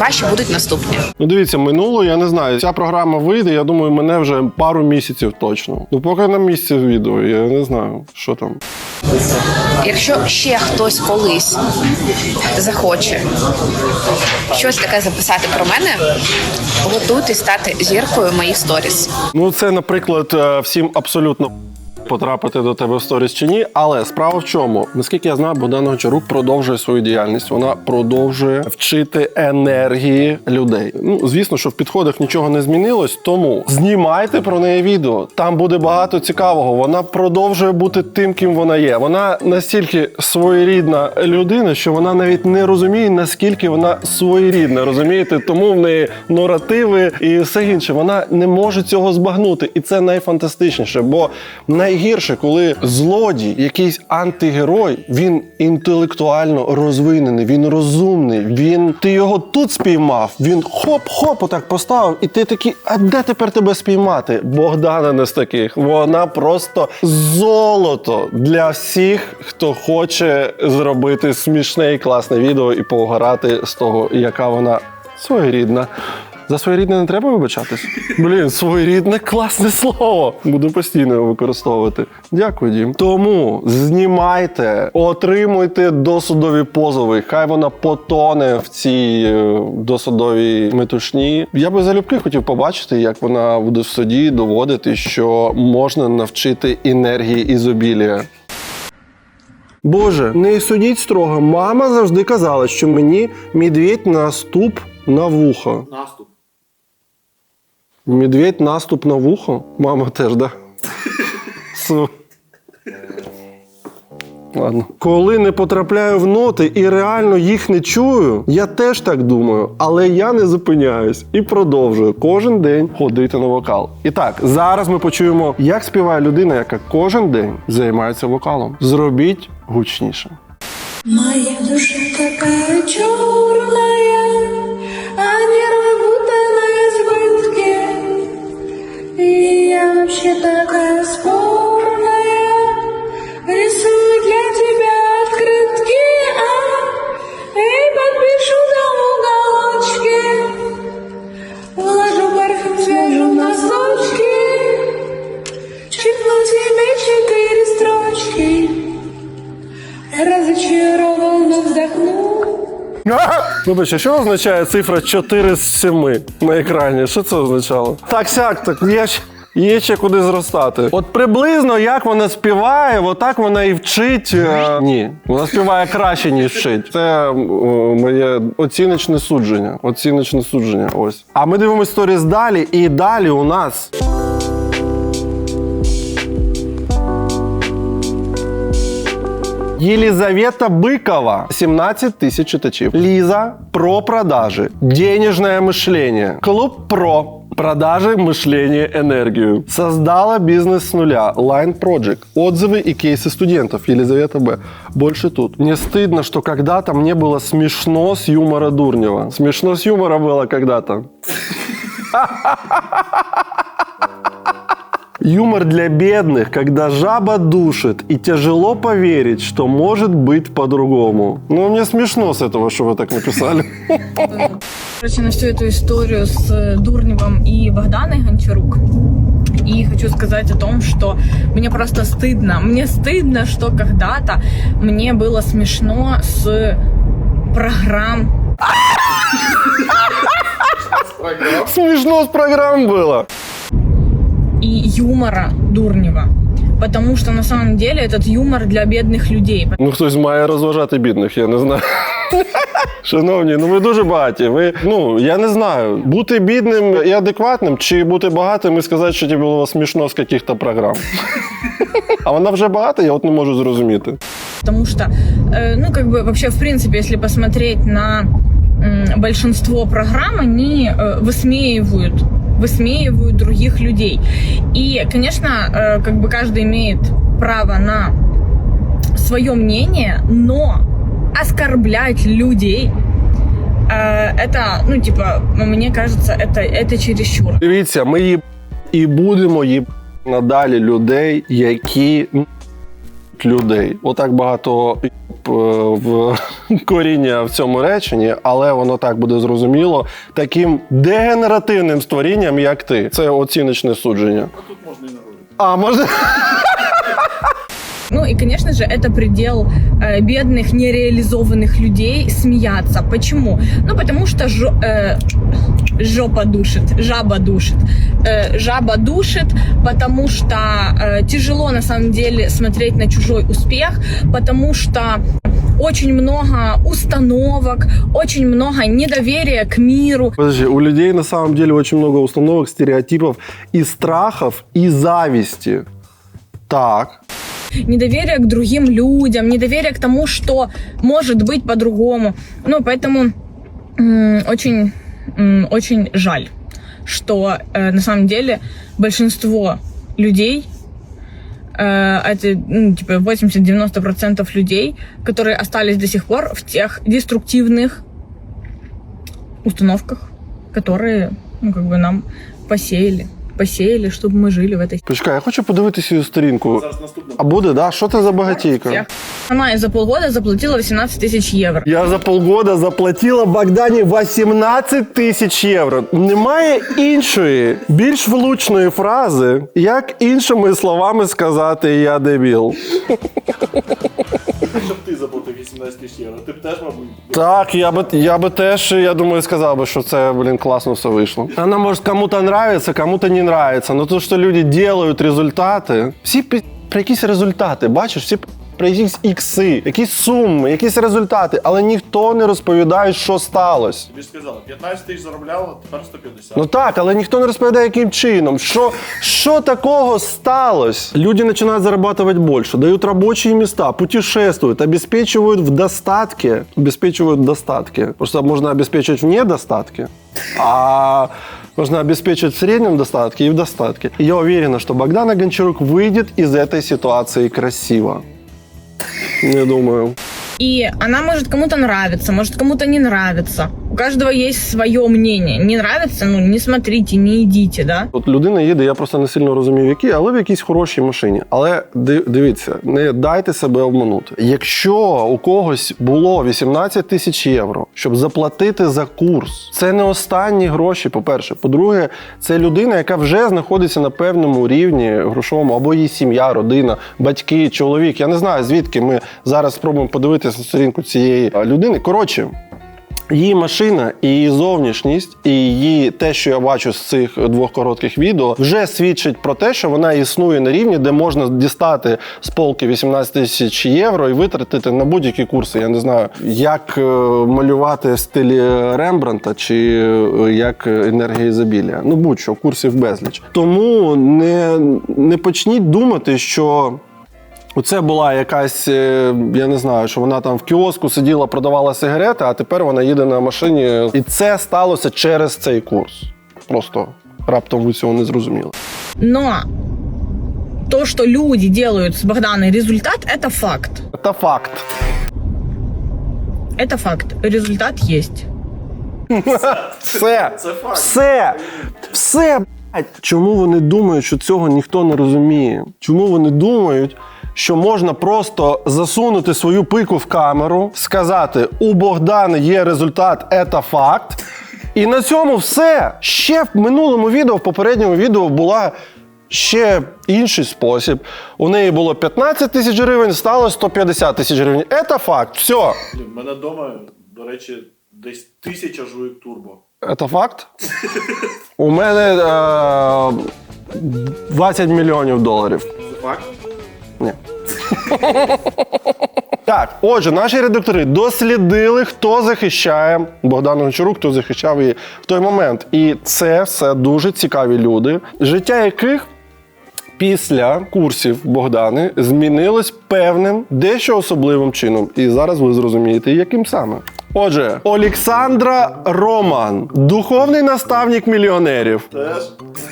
ваші будуть наступні. Ну, дивіться, минуло, я не знаю, ця програма вийде, я думаю, мене вже пару місяців точно. Ну, поки на місці відео, я не знаю, що там. Якщо ще хтось колись захоче щось таке записати про мене, готуйтесь стати зіркою моїх сторіс. Ну, це, наприклад, всім абсолютно потрапити до тебе в сторіс чи ні, але справа в чому? Наскільки я знаю, Богдан Гончарук продовжує свою діяльність, вона продовжує вчити енергії людей. Ну, звісно, що в підходах нічого не змінилось, тому знімайте про неї відео, там буде багато цікавого, вона продовжує бути тим, ким вона є. Вона настільки своєрідна людина, що вона навіть не розуміє, наскільки вона своєрідна, розумієте? Тому в неї наративи і все інше, вона не може цього збагнути, і це найфантастичніше, бо найгірше, коли злодій, якийсь антигерой, він інтелектуально розвинений, він розумний, ти його тут спіймав, він хоп-хоп отак поставив, і ти такий, а де тепер тебе спіймати? Богдана не з таких. Вона просто золото для всіх, хто хоче зробити смішне і класне відео і погорати з того, яка вона своєрідна. За своєрідне не треба вибачатись? Блін, своєрідне класне слово. Буду постійно його використовувати. Дякую, Дім. Тому знімайте, отримуйте досудові позови. Хай вона потоне в цій досудовій метушні. Я би залюбки хотів побачити, як вона буде в суді доводити, що можна навчити енергії ізобілія. Боже, не судіть строго. Мама завжди казала, що мені медведь наступ на вухо. Наступ. Медведь наступ на вухо? Мама теж, да? Ладно. Коли не потрапляю в ноти і реально їх не чую, я теж так думаю, але я не зупиняюсь і продовжую кожен день ходити на вокал. І так, зараз ми почуємо, як співає людина, яка кожен день займається вокалом. Зробіть гучніше. Моя душа такая черная, а нервы будто на избытке. И я вообще такая спорная, рисую для тебя открытки, и подпишу там уголочки. Вложу парфюм, свяжу носочки, чипну тебе 4 строчки. Разочарованно вздохну. Вибачте, що означає цифра 4 з 7 на екрані? Що це означало? Так, сяк, так, є ще куди зростати. От приблизно як вона співає, отак вона і вчить. Ні, вона співає краще, ніж вчить. Це моє оціночне судження. Оціночне судження, ось. А ми дивимося сторіс далі, і далі у нас... Елизавета Быкова, 17 тысяч читачів. Лиза про продажи, денежное мышление. Клуб про продажи, мышление, энергию. Создала бизнес с нуля. Line Project. Отзывы и кейсы студентов. Елизавета Б. Больше тут. Мне стыдно, что когда-то мне было смешно с юмора Дурнева. Смешно с юмора было когда-то. Юмор для бедных, когда жаба душит, и тяжело поверить, что может быть по-другому. Ну, мне смешно с этого, что вы так написали. Короче, на всю эту историю с Дурневым и Богданой Гончарук. И хочу сказать о том, что мне просто стыдно. Мне стыдно, что когда-то мне было смешно с программ. Смешно с программ было. И юмора Дурнева. Потому что на самом деле этот юмор для бідних людей. Ну, хтось має розважати бідних, я не знаю. Шановні, ну ви дуже багаті. Ви, я не знаю, бути бідним і адекватним, чи бути багатим і сказати, що тобі було смішно з яких-то програм. А вона вже багата, я от не можу зрозуміти. Потому что, вообще, в принципе, если посмотреть на большинство программ, они высмеивают других людей. И, конечно, каждый имеет право на свое мнение, но оскорблять людей, это, мне кажется, это чересчур. Дивіться, ми і будемо надалі людей, які людей. Отак багато в коріння в цьому реченні, але воно так буде зрозуміло таким дегенеративним створінням, як ти. Це оціночне судження. А тут можна і народити. А, можна? Ну и, конечно же, это предел бедных, нереализованных людей смеяться. Почему? Ну, потому что жаба душит. Жаба душит, потому что тяжело, на самом деле, смотреть на чужой успех, потому что очень много установок, очень много недоверия к миру. Подожди, у людей на самом деле очень много установок, стереотипов и страхов, и зависти. Так. Недоверие к другим людям, недоверие к тому, что может быть по-другому. Ну, поэтому очень жаль, что на самом деле большинство людей, это 80-90% людей, которые остались до сих пор в тех деструктивных установках, которые нам посеяли, щоб ми жили в этой... Почекай, я хочу подивитися її сторінку. А буде, да? Що це за багатійка? Вона за полгода заплатила 18 тисяч євро. Я за полгода заплатила Богдані 18 тисяч євро. Немає іншої, більш влучної фрази, як іншими словами сказати «я дебіл». Щоб ти заплатив 18 тисяч євро, ти б теж, мабуть... Так, я би теж, я думаю, сказав би, що це, класно все вийшло. Вона, може, кому-то нравится, кому-то не нравится, но то, що люди делают результати, всі про якісь результати, бачиш, всі про якісь ікси, якісь суми, якісь результати, але ніхто не розповідає, що сталося. Тобі ж сказали, 15 тисяч заробляла, тепер 150. Ну так, але ніхто не розповідає, яким чином. Що такого сталося? Люди починають зарабатывать більше, дають робочі місця, путешествують, обеспечивают в достатке. Обеспечивают в достатке. Просто можна обеспечить в недостатке, а можно обеспечить в среднем достатке и в достатке. И я уверена, что Богдана Гончарук выйдет из этой ситуации красиво. Не думаю. И она может кому-то нравиться, может кому-то не нравиться. У каждого есть свое мнение. Не нравится, ну не смотрите, не идите, да? От людина їде, я просто не сильно розумію, в якій, але в якійсь хорошій машині. Але дивіться, не дайте себе обманути. Якщо у когось було 18 тисяч євро, щоб заплатити за курс, це не останні гроші, по-перше. По-друге, це людина, яка вже знаходиться на певному рівні грошовому, або її сім'я, родина, батьки, чоловік. Я не знаю, звідки ми зараз спробуємо подивитися на сторінку цієї людини. Коротше, її машина, і її зовнішність, і її те, що я бачу з цих двох коротких відео, вже свідчить про те, що вона існує на рівні, де можна дістати з полки 18 тисяч євро і витратити на будь-які курси. Я не знаю, як малювати в стилі Рембрандта чи як енергоізобілія. Ну, будь-що, курсів безліч. Тому не почніть думати, що оце була якась, я не знаю, що вона там в кіоску сиділа, продавала сигарети, а тепер вона їде на машині. І це сталося через цей курс. Просто раптом ви цього не зрозуміли. Но то, что люди делают с Богданой результат, это факт. Це факт. Это факт. Результат есть. Все, блядь. Чому вони думають, що цього ніхто не розуміє? Чому вони думають, що можна просто засунути свою пику в камеру, сказати, у Богдани є результат, це факт, і на цьому все. Ще в минулому відео, в попередньому відео була ще інший спосіб. У неї було 15 тисяч гривень, стало 150 тисяч гривень. Це факт, все. У мене вдома, до речі, десь 1000 жуїк турбо. Це факт? У мене 20 мільйонів доларів. Це факт? Ні. Так, отже, наші редактори дослідили, хто захищає Богдану Гончарук, хто захищав її в той момент. І це все дуже цікаві люди, життя яких після курсів Богдани змінилось певним, дещо особливим чином. І зараз ви зрозумієте, яким саме. Отже, Олександра Роман, духовний наставник мільйонерів.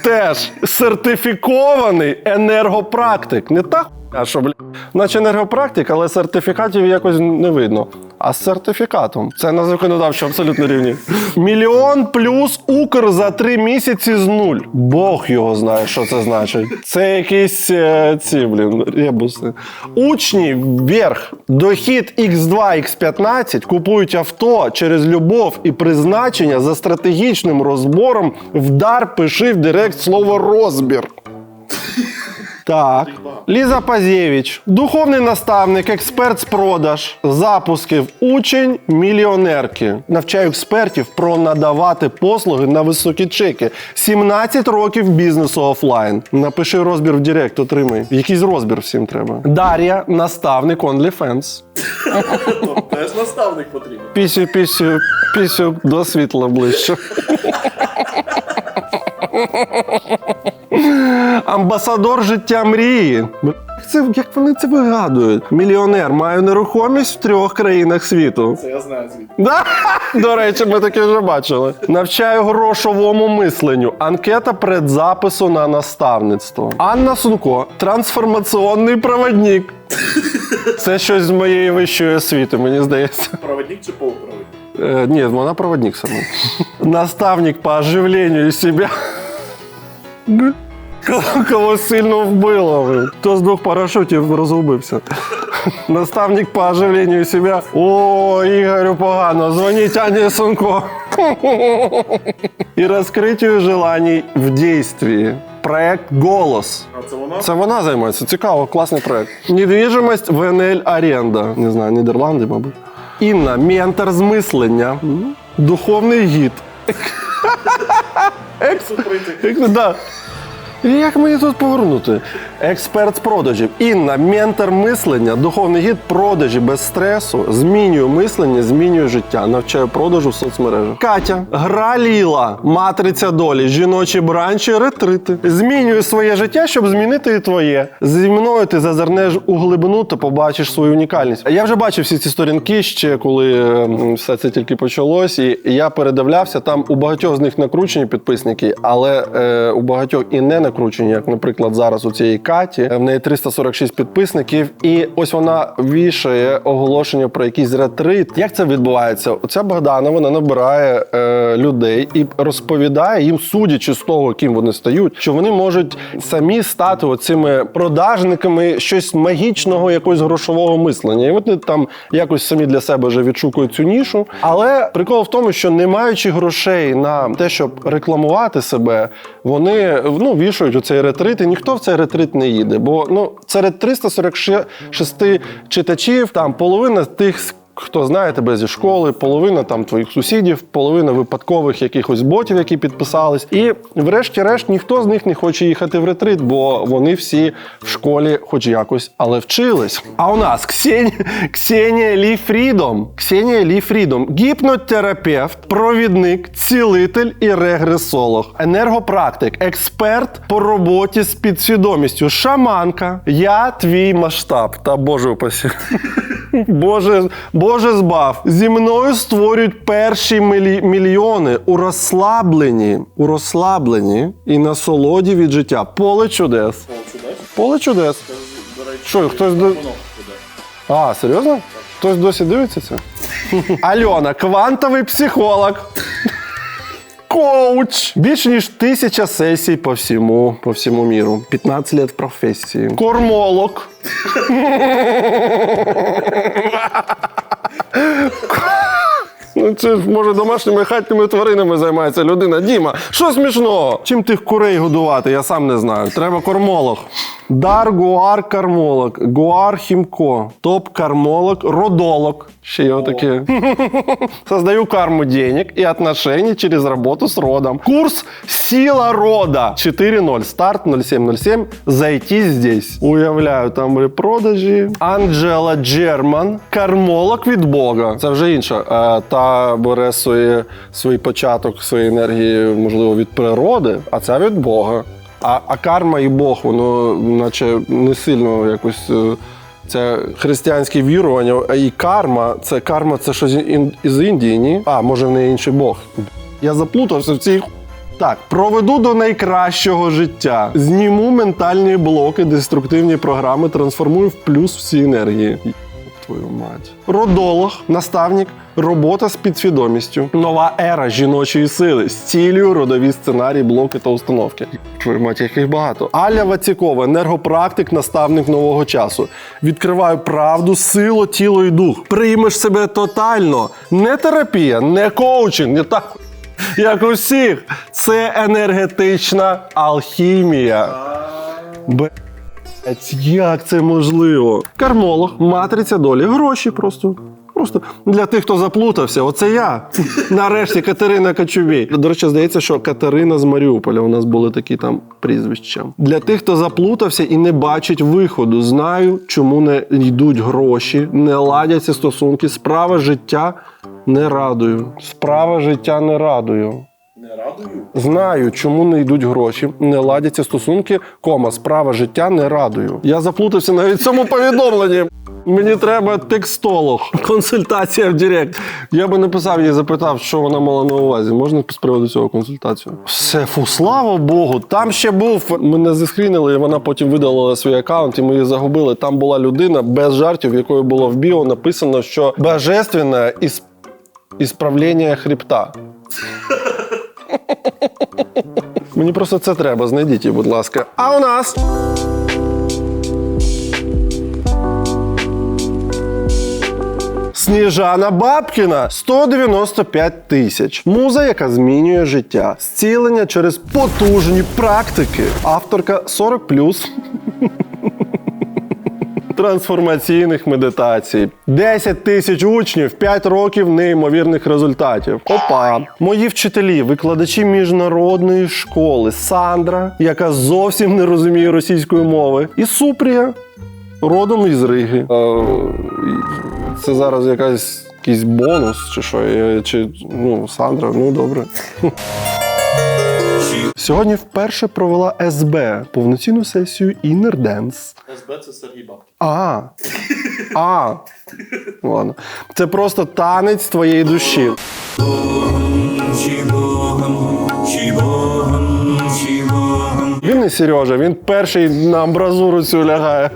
Теж сертифікований енергопрактик. Не так, що, наче енергопрактик, але сертифікатів якось не видно. А з сертифікатом. Це на законодавчому абсолютно рівні. 1 мільйон плюс Укр за 3 місяці з нуль. Бог його знає, що це значить. Це якісь ребуси. Учні вверх. Дохід X2, X15 купують авто через любов і призначення за стратегічним розбором. Вдар пиши в директ слово «розбір». Так. Ліза Пазєвич, духовний наставник, експерт з продаж, запусків, учень, мільйонерки. Навчаю експертів про надавати послуги на високі чеки. 17 років бізнесу офлайн. Напиши розбір в директ, отримай. Якийсь розбір всім треба. Дар'я, наставник OnlyFans. Теж наставник потрібен. Пісю до світла ближче. Амбасадор життя мрії. Як вони це вигадують? Мільйонер, маю нерухомість в 3 країнах світу. Це я знаю звідки. Да? До речі, ми таке вже бачили. Навчаю грошовому мисленню. Анкета предзапису на наставництво. Анна Сунко, трансформаційний проводник. Це щось з моєї вищої освіти, мені здається. Проводник чи полупроводник? Ні, вона проводник сама. Наставник по оживлению себя. Кого сильно вбило. Хто з 2 парашутів розгубився. Наставник по оживлению себя. О, Ігорю погано, дзвоніть Ані Сунко. І розкриттю желаний в дійстві. Проект «Голос». А це вона? Це вона займається. Цікаво, класний проект. Недвіжимость в НЛ Аренда. Не знаю, Нідерланди, мабуть. Інна, ментор з мислення. Духовний гід. Да. Як мені тут повернути? експерт з продажів. Інна, ментор мислення, духовний гід продажі без стресу. Змінюю мислення, змінюю життя. Навчаю продажу в соцмережах. Катя, гра Ліла, матриця долі, жіночі бранчі, ретрити. Змінюю своє життя, щоб змінити і твоє. Зі мною ти зазирнеш у глибину та побачиш свою унікальність. Я вже бачив всі ці сторінки ще, коли все це тільки почалось, і я передивлявся, там у багатьох з них накручені підписники, але у багатьох і не накручені, як, наприклад, зараз у цієї Каті. В неї 346 підписників, і ось вона вішає оголошення про якийсь ретрит. Як це відбувається? Оця Богдана, вона набирає людей і розповідає їм, судячи з того, ким вони стають, що вони можуть самі стати оцими продажниками щось магічного, якогось грошового мислення. І вони там якось самі для себе вже відшукують цю нішу. Але прикол в тому, що не маючи грошей на те, щоб рекламувати себе, вони вішають оцей ретрит, і ніхто в цей ретрит не їде. Бо серед 346 читачів там половина тих, хто знає тебе зі школи, половина там твоїх сусідів, половина випадкових якихось ботів, які підписались. І врешті-решт ніхто з них не хоче їхати в ретрит, бо вони всі в школі хоч якось, але вчились. А у нас Ксенія Лі Фрідом. Ксенія Лі Фрідом. Гіпнотерапевт, провідник, цілитель і регресолог. Енергопрактик, експерт по роботі з підсвідомістю, шаманка. Я твій масштаб. Та Боже упасі. Боже збав. Зі мною створюють перші мільйони у розслабленні і насолоді від життя. Поле чудес. Поле чудес. Що, хтось А, серйозно? Хтось досі дивиться це? Альона, квантовий психолог. Коуч. Більш ніж 1000 сесій по всьому міру. 15 лет в професії. Кормолог. Це ж, може, домашніми хатніми тваринами займається людина. Діма, що смішного? Чим тих курей годувати, я сам не знаю. Треба кормолог. Дар Гуар кармолог, Гуар Хімко, топ-кармолог, родолог. Ще є отаке. Создаю карму денег и отношений через работу с родом. Курс «Сила рода» 4.0, старт 07.07, зайти здесь. Уявляю, там репродажі. Анджела Джерман, кармолог від Бога. Це вже інша. Та бере свій початок, своєї енергії, можливо, від природи, а це від Бога. А карма і Бог, воно наче не сильно якось... Це християнське вірування, а і карма це щось із Індії, ні? А, може в неї інший Бог. Я заплутався в цій... Так, проведу до найкращого життя. Зніму ментальні блоки, деструктивні програми, трансформую в плюс всі енергії. Твою мать. Родолог, наставник, робота з підсвідомістю. Нова ера жіночої сили. Зцілюю родові сценарії, блоки та установки. Твою мать, яких багато. Аля Вацікова, енергопрактик, наставник нового часу. Відкриваю правду, силу, тіло і дух. Приймеш себе тотально. Не терапія, не коучинг, не так, як у всіх. Це енергетична алхімія. Як це можливо? Кармолог, матриця долі, гроші просто. Просто для тих, хто заплутався, оце я. Нарешті Катерина Качубій. До речі, здається, що Катерина з Маріуполя, у нас були такі там прізвища. Для тих, хто заплутався і не бачить виходу, знаю, чому не йдуть гроші, не ладяться стосунки, справа життя не радую. Справа життя не радую. Не радую? Знаю, чому не йдуть гроші, не ладяться стосунки, справа життя не радую. Я заплутався навіть в цьому повідомленні. Мені треба текстолог, консультація в Директ. Я би написав їй, запитав, що вона мала на увазі. Можна з приводу цього консультацію? Все, слава Богу. Там ще був, мене заскрінили, і вона потім видалила свій аккаунт, і ми її загубили. Там була людина, без жартів, в якої було в біо написано, що божественне ісправлення хребта. Мені просто це треба, знайдіть її, будь ласка. А у нас... Сніжана Бабкіна, 195 тисяч. Муза, яка змінює життя. Зцілення через потужні практики. Авторка 40+. трансформаційних медитацій. 10 тисяч учнів, 5 років неймовірних результатів. Опа! Мої вчителі, викладачі міжнародної школи. Сандра, яка зовсім не розуміє російської мови. І Супрія, родом із Риги. Це зараз якийсь бонус, чи що? Сандра, ну добре. Сьогодні вперше провела СБ повноцінну сесію Inner Dance. СБ – це Сергій Бабкін. Ладно. Це просто танець твоєї душі. Він не Сережа, він перший на амбразуру цю лягає.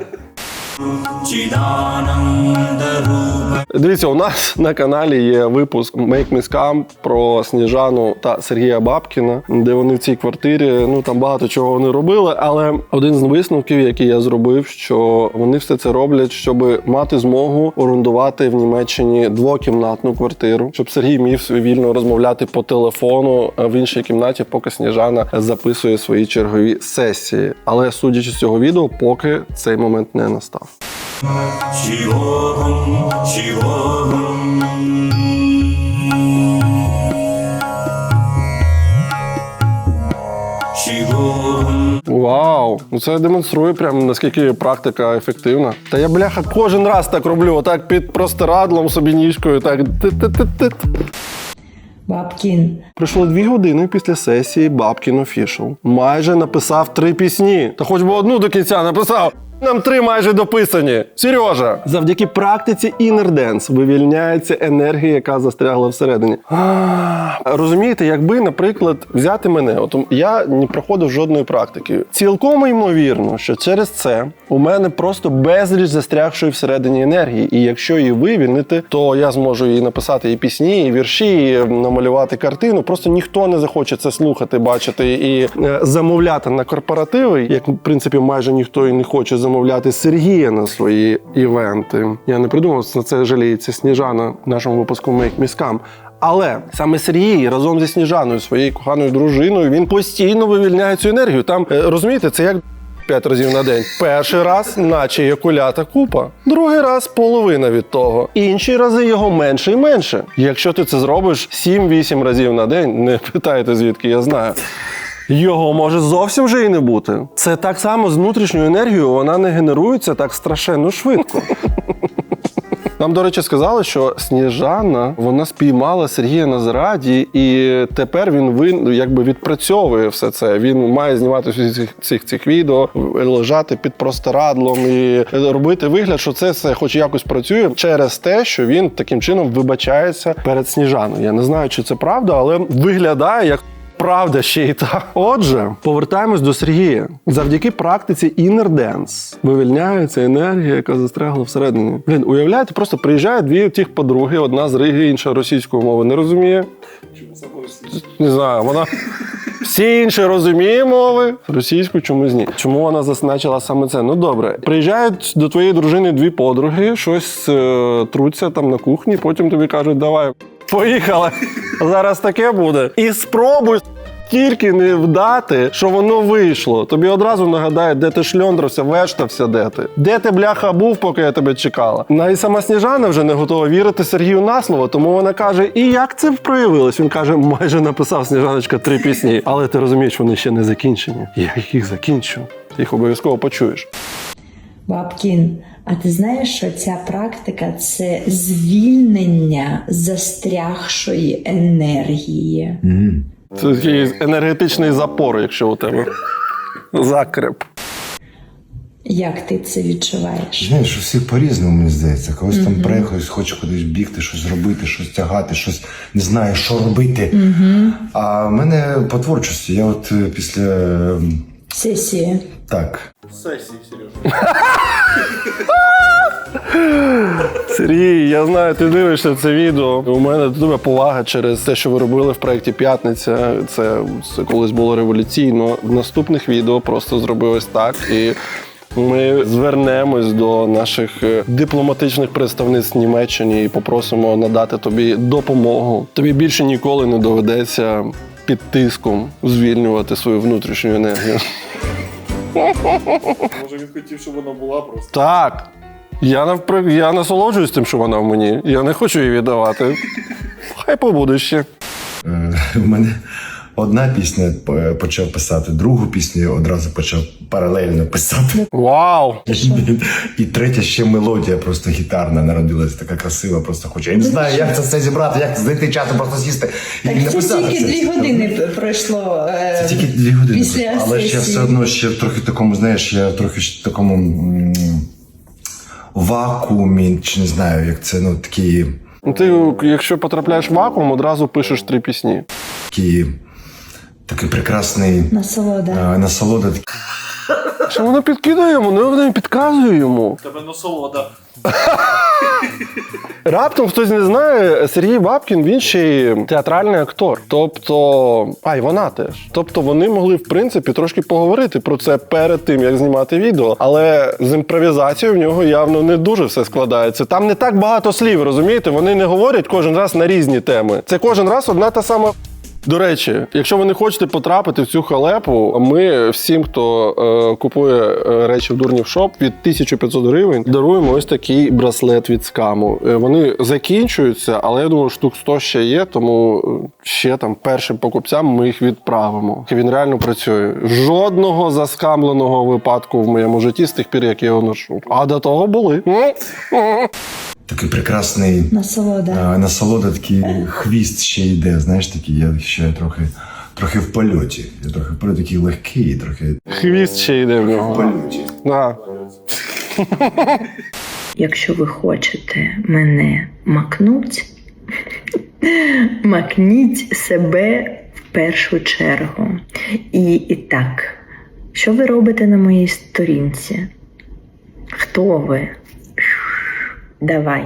Дивіться, у нас на каналі є випуск Make Me Scam про Сніжану та Сергія Бабкіна, де вони в цій квартирі, там багато чого вони робили, але один з висновків, який я зробив, що вони все це роблять, щоб мати змогу орендувати в Німеччині двокімнатну квартиру, щоб Сергій міг вільно розмовляти по телефону в іншій кімнаті, поки Сніжана записує свої чергові сесії. Але судячи з цього відео, поки цей момент не настав. Вау! Це демонструє прямо, наскільки практика ефективна. Та я, бляха, кожен раз так роблю, отак під простирадлом собі ніжкою, так. Бабкін. Пройшло 2 години після сесії Бабкін Official. Майже написав 3 пісні. Та хоч би одну до кінця написав. Нам 3 майже дописані. Сережа! Завдяки практиці Inner Dance вивільняється енергія, яка застрягла всередині. Розумієте, якби, наприклад, взяти мене, от я не проходив жодної практики. Цілком ймовірно, що через це у мене просто безліч застрягшої всередині енергії. І якщо її вивільнити, то я зможу її написати і пісні, і вірші, і намалювати картину. Просто ніхто не захоче це слухати, бачити і замовляти на корпоративи, як, в принципі, майже ніхто і не хоче замовляти Сергія на свої івенти. Я не придумав, на це жаліється Сніжана в нашому випуску Make Me Scam. Але саме Сергій разом зі Сніжаною, своєю коханою дружиною, він постійно вивільняє цю енергію. Там, розумієте, це як 5 разів на день. Перший раз, наче є кулята купа. Другий раз половина від того. Інші рази його менше і менше. Якщо ти це зробиш 7-8 разів на день, не питайте, звідки я знаю, його може зовсім вже і не бути. Це так само з внутрішньою енергією, вона не генерується так страшенно швидко. Нам, до речі, сказали, що Сніжана, вона спіймала Сергія на зраді, і тепер він якби відпрацьовує все це. Він має знімати всі цих відео, лежати під простирадлом і робити вигляд, що це все хоч якось працює через те, що він таким чином вибачається перед Сніжаною. Я не знаю, чи це правда, але виглядає як правда ще й так. Отже, повертаємось до Сергія. Завдяки практиці Inner Dance вивільняється енергія, яка застрягла всередині. Блін, уявляєте, просто приїжджають 2 тих подруги, одна з Риги, інша російської мови не розуміє. Не знаю, вона всі інші розуміє мови, російську чомусь ні. Чому вона зазначила саме це? Ну добре, приїжджають до твоєї дружини 2 подруги, щось труться там на кухні, потім тобі кажуть, давай, поїхали, зараз таке буде. І спробуй тільки не вдати, що воно вийшло. Тобі одразу нагадають, де ти шльондрався, вештався, де ти. Де ти, бляха, був, поки я тебе чекала. Навіть сама Сніжана вже не готова вірити Сергію на слово, тому вона каже, і як це проявилось? Він каже, майже написав, Сніжаночка, 3 пісні. Але ти розумієш, вони ще не закінчені. Я їх закінчу. Ти їх обов'язково почуєш. Бабкін, а ти знаєш, що ця практика – це звільнення застрягшої енергії? Це такий енергетичний запор, якщо у тебе закреп. Як ти це відчуваєш? Знаєш, у всіх по-різному, мені здається. Когось там пре, хтось хоче кудись бігти, щось робити, щось тягати, щось не знає, що робити. А в мене по творчості. Я от після... Сесії. Так. Сесії, Сережа. Сергій, я знаю, ти дивишся це відео. У мене до тебе повага через те, що ви робили в проєкті «П'ятниця». Це колись було революційно. В наступних відео просто зроби ось так. І ми звернемось до наших дипломатичних представництв в Німеччині і попросимо надати тобі допомогу. Тобі більше ніколи не доведеться під тиском звільнювати свою внутрішню енергію. Може він хотів, щоб вона була просто. Так. Я насолоджуюсь тим, що вона в мені. Я не хочу її віддавати. Хай побуде ще. У мене одна пісня почав писати, другу пісню одразу почав паралельно писати. Вау! І третя ще мелодія просто гітарна народилась, така красива, просто хочу. Я не знаю, як це все зібрати, як знайти часу, просто сісти і Так написати. це тільки 2 години пройшло. Це тільки 2 години. Після Але ще сесії. все одно ще трохи такому, знаєш, я трохи в такому вакуумі, чи не знаю, як це, ну, такі... Ти, якщо потрапляєш в вакуум, одразу пишеш 3 пісні. Такий прекрасний... Насолода. Що вона підкидає йому, не вона підказує йому. Тебе насолода. Раптом хтось не знає, Сергій Бабкін, він ще й театральний актор. Тобто, й вона теж. Тобто вони могли, в принципі, трошки поговорити про це перед тим, як знімати відео. Але з імпровізацією в нього явно не дуже все складається. Там не так багато слів, розумієте? Вони не говорять кожен раз на різні теми. Це кожен раз одна та сама... До речі, якщо ви не хочете потрапити в цю халепу, ми всім, хто купує речі в Дурнів Шоп, від 1500 гривень даруємо ось такий браслет від скаму. Вони закінчуються, але я думаю, штук 100 ще є, тому ще там першим покупцям ми їх відправимо. Він реально працює. Жодного заскамленого випадку в моєму житті з тих пір, як я його ношу. А до того були. Такий прекрасний насолода, такий хвіст ще йде, знаєш, такий, я ще трохи в польоті. Я трохи в польоті, такий легкий, трохи... Хвіст ще йде в нього. В польоті. Да. Якщо ви хочете мене макнуть, макніть себе в першу чергу. І так, що ви робите на моїй сторінці? Хто ви? Давай.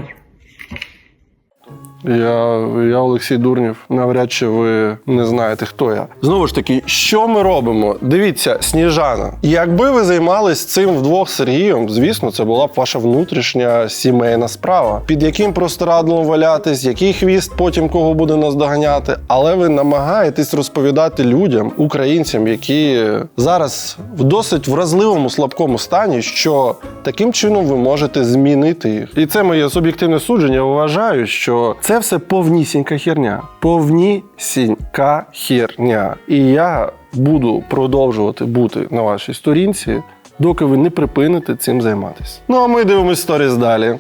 Я Олексій Дурнів. Навряд чи ви не знаєте, хто я. Знову ж таки, що ми робимо? Дивіться, Сніжана. Якби ви займались цим вдвох з Сергієм, звісно, це була б ваша внутрішня сімейна справа. Під яким простирадлом валятись, який хвіст потім кого буде наздоганяти. Але ви намагаєтесь розповідати людям, українцям, які зараз в досить вразливому, слабкому стані, що таким чином ви можете змінити їх. І це моє суб'єктивне судження. Вважаю, що це все повнісінька херня. Повнісінька херня. І я буду продовжувати бути на вашій сторінці, доки ви не припините цим займатися. Ну а ми дивимось сторіс далі.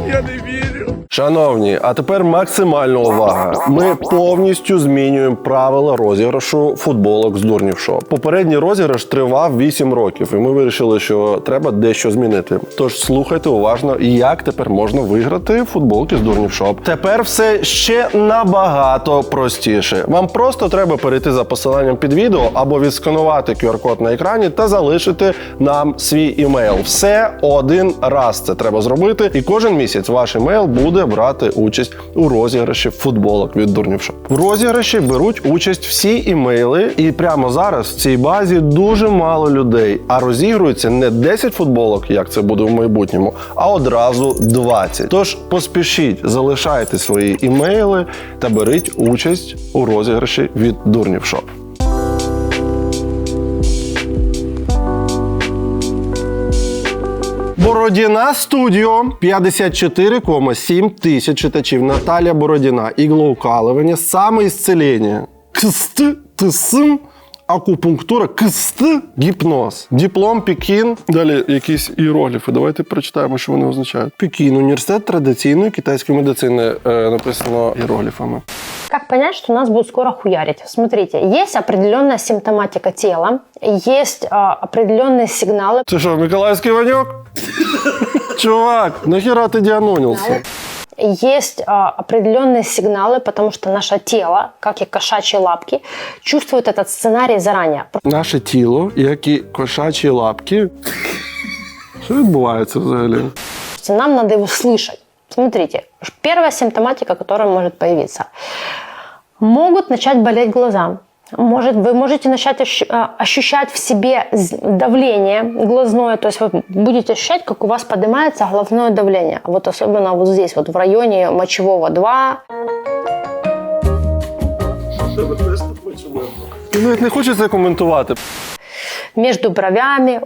Я не вірю. Шановні, а тепер максимальна увага. Ми повністю змінюємо правила розіграшу футболок з Дурнів Шоп. Попередній розіграш тривав 8 років, і ми вирішили, що треба дещо змінити. Тож слухайте уважно, як тепер можна виграти футболки з Дурнів Шоп. Тепер все ще набагато простіше. Вам просто треба перейти за посиланням під відео або відсканувати QR-код на екрані та залишити нам свій імейл. Все один раз це треба зробити, і кожен місяць ваш імейл буде брати участь у розіграші футболок від Дурнів Шоп. В розіграші беруть участь всі імейли, і прямо зараз в цій базі дуже мало людей, а розігрується не 10 футболок, як це буде в майбутньому, а одразу 20. Тож поспішіть, залишайте свої імейли та беріть участь у розіграші від Дурнів Шоп. Бородіна Студіо, 54,7 тисяч читачів. Наталія Бородіна, іглоукалування, самоісцелення, кст, тсм, акупунктура, кст, гіпноз. Диплом Пекін. Далі якісь іерогліфи. Давайте прочитаємо, що вони означають. Пекін, університет традиційної китайської медицини. Написано іерогліфами. Как понять, что нас будут скоро хуярить? Смотрите, есть определенная симптоматика тела, есть определенные сигналы. Ты что, Миколаевский Ванек? Чувак, нахера ты дианонился? Есть определенные сигналы, потому что наше тело, как и кошачьи лапки, чувствует этот сценарий заранее. Наше тіло, як і кошачі лапки. Що відбувається взагалі? Нам надо его слышать. Смотрите, первая симптоматика, которая может появиться. Могут начать болеть глаза. Вы можете начать ощущать в себе давление глазное, то есть вы будете ощущать, как у вас поднимается головное давление. Вот особенно вот здесь, вот в районе мочевого 2. Навіть не хочу це коментувати. между бровями.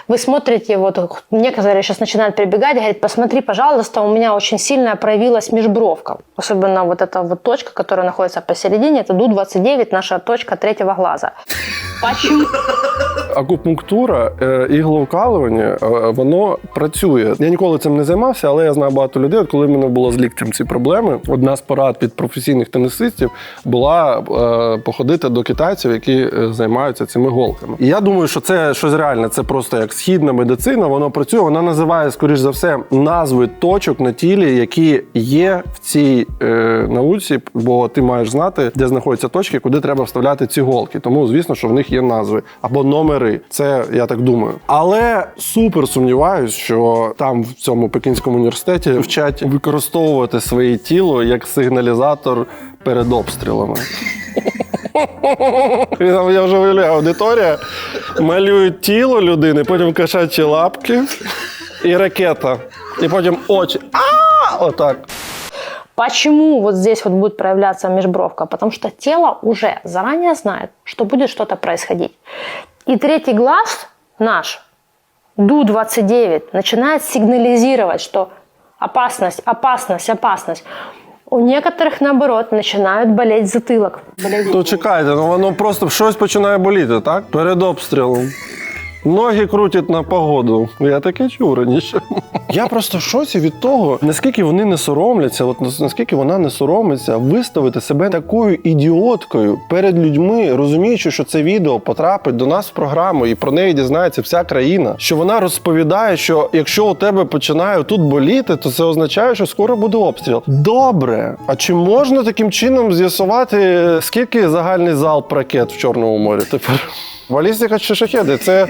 Вы смотрите, вот некоторые сейчас начинают прибегать, говорят, посмотри, пожалуйста, у меня очень сильно проявилась межбровка. Особенно вот эта вот точка, которая находится посередине, это Ду-29, наша точка третьего глаза. Почему? Акупунктура, іглоукалування, воно працює. Я ніколи цим не займався, але я знаю багато людей. От коли в мене було з ліктем ці проблеми, одна з порад від професійних тенісистів була походити до китайців, які займаються цими голками. І я думаю, що це щось реальне, це просто як східна медицина, воно працює, вона називає, скоріш за все, назви точок на тілі, які є в цій науці, бо ти маєш знати, де знаходяться точки, куди треба вставляти ці голки. Тому, звісно, що в них є назви або номери. Це я так думаю. Але супер сумніваюсь, що там в цьому Пекінському університеті вчать використовувати своє тіло як сигналізатор перед обстрілами. Я вже уявляю, аудиторія малюють тіло людини, потім кошачі лапки і ракета. І потім очі. Отак. Почему вот здесь вот будет проявляться межбровка? Потому что тело уже заранее знает, что будет что-то происходить. И третий глаз наш, Ду-29, начинает сигнализировать, что опасность, опасность, опасность. У некоторых, наоборот, начинают болеть затылок. То чекайте, воно просто щось починає боліти, так? Перед обстрілом. Ноги крутять на погоду. Я таке чув раніше. Я просто в шоці від того, наскільки вони не соромляться, наскільки вона не соромиться виставити себе такою ідіоткою перед людьми, розуміючи, що це відео потрапить до нас в програму і про неї дізнається вся країна. Що вона розповідає, що якщо у тебе починає тут боліти, то це означає, що скоро буде обстріл. Добре. А чи можна таким чином з'ясувати, скільки загальний залп ракет в Чорному морі тепер? Баллистика чи шахеди – це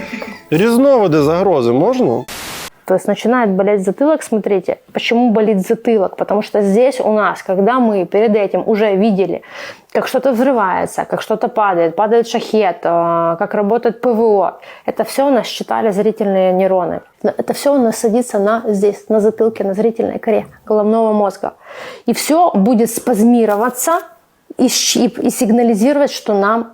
різновиди загрози, можна? То есть начинает болеть затылок, смотрите. Почему болит затылок? Потому что здесь у нас, когда мы перед этим уже видели, как что-то взрывается, как что-то падает шахет, как работает ПВО, это все у нас считали зрительные нейроны. Это все у нас садится здесь, на затылке, на зрительной коре головного мозга. И все будет спазмироваться и сигнализировать, что нам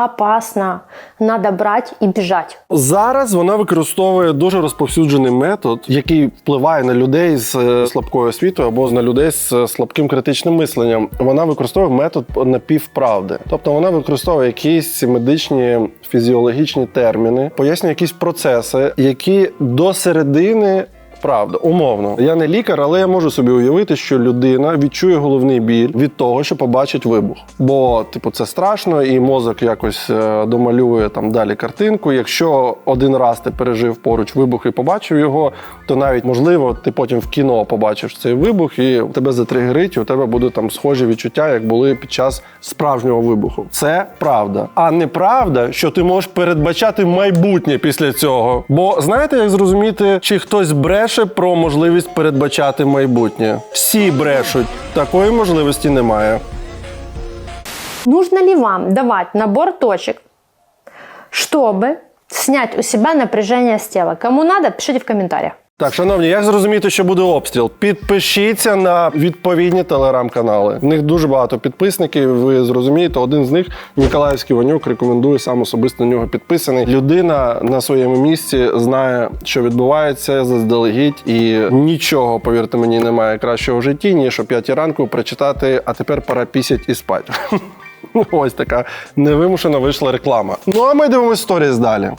опасно. Надо брати і біжати. Зараз вона використовує дуже розповсюджений метод, який впливає на людей з слабкою освітою або на людей з слабким критичним мисленням. Вона використовує метод напівправди. Тобто вона використовує якісь медичні фізіологічні терміни, пояснює якісь процеси, які до середини правда, умовно. Я не лікар, але я можу собі уявити, що людина відчує головний біль від того, що побачить вибух. Бо, це страшно, і мозок якось домалює там далі картинку. Якщо один раз ти пережив поруч вибух і побачив його, то навіть, можливо, ти потім в кіно побачиш цей вибух, і тебе затригерить, і у тебе будуть там схожі відчуття, як були під час справжнього вибуху. Це правда. А неправда, що ти можеш передбачати майбутнє після цього. Бо знаєте, як зрозуміти, чи хтось бреше про можливість передбачати майбутнє? Всі брешуть. Такої можливості немає. Нужно ли вам давать набор точек, чтобы снять у себя напряжение с тела? Кому надо, пишите в комментариях. Так, шановні, як зрозуміти, що буде обстріл? Підпишіться на відповідні телеграм-канали. В них дуже багато підписників, ви зрозумієте. Один з них, Ніколаївський Ванюк, рекомендує, сам особисто на нього підписаний. Людина на своєму місці знає, що відбувається заздалегідь, і нічого, повірте мені, немає кращого в житті, ніж о 5 ранку прочитати «А тепер пора пісять і спать». Ось така невимушена вийшла реклама. Ну а ми дивимося сторіс далі.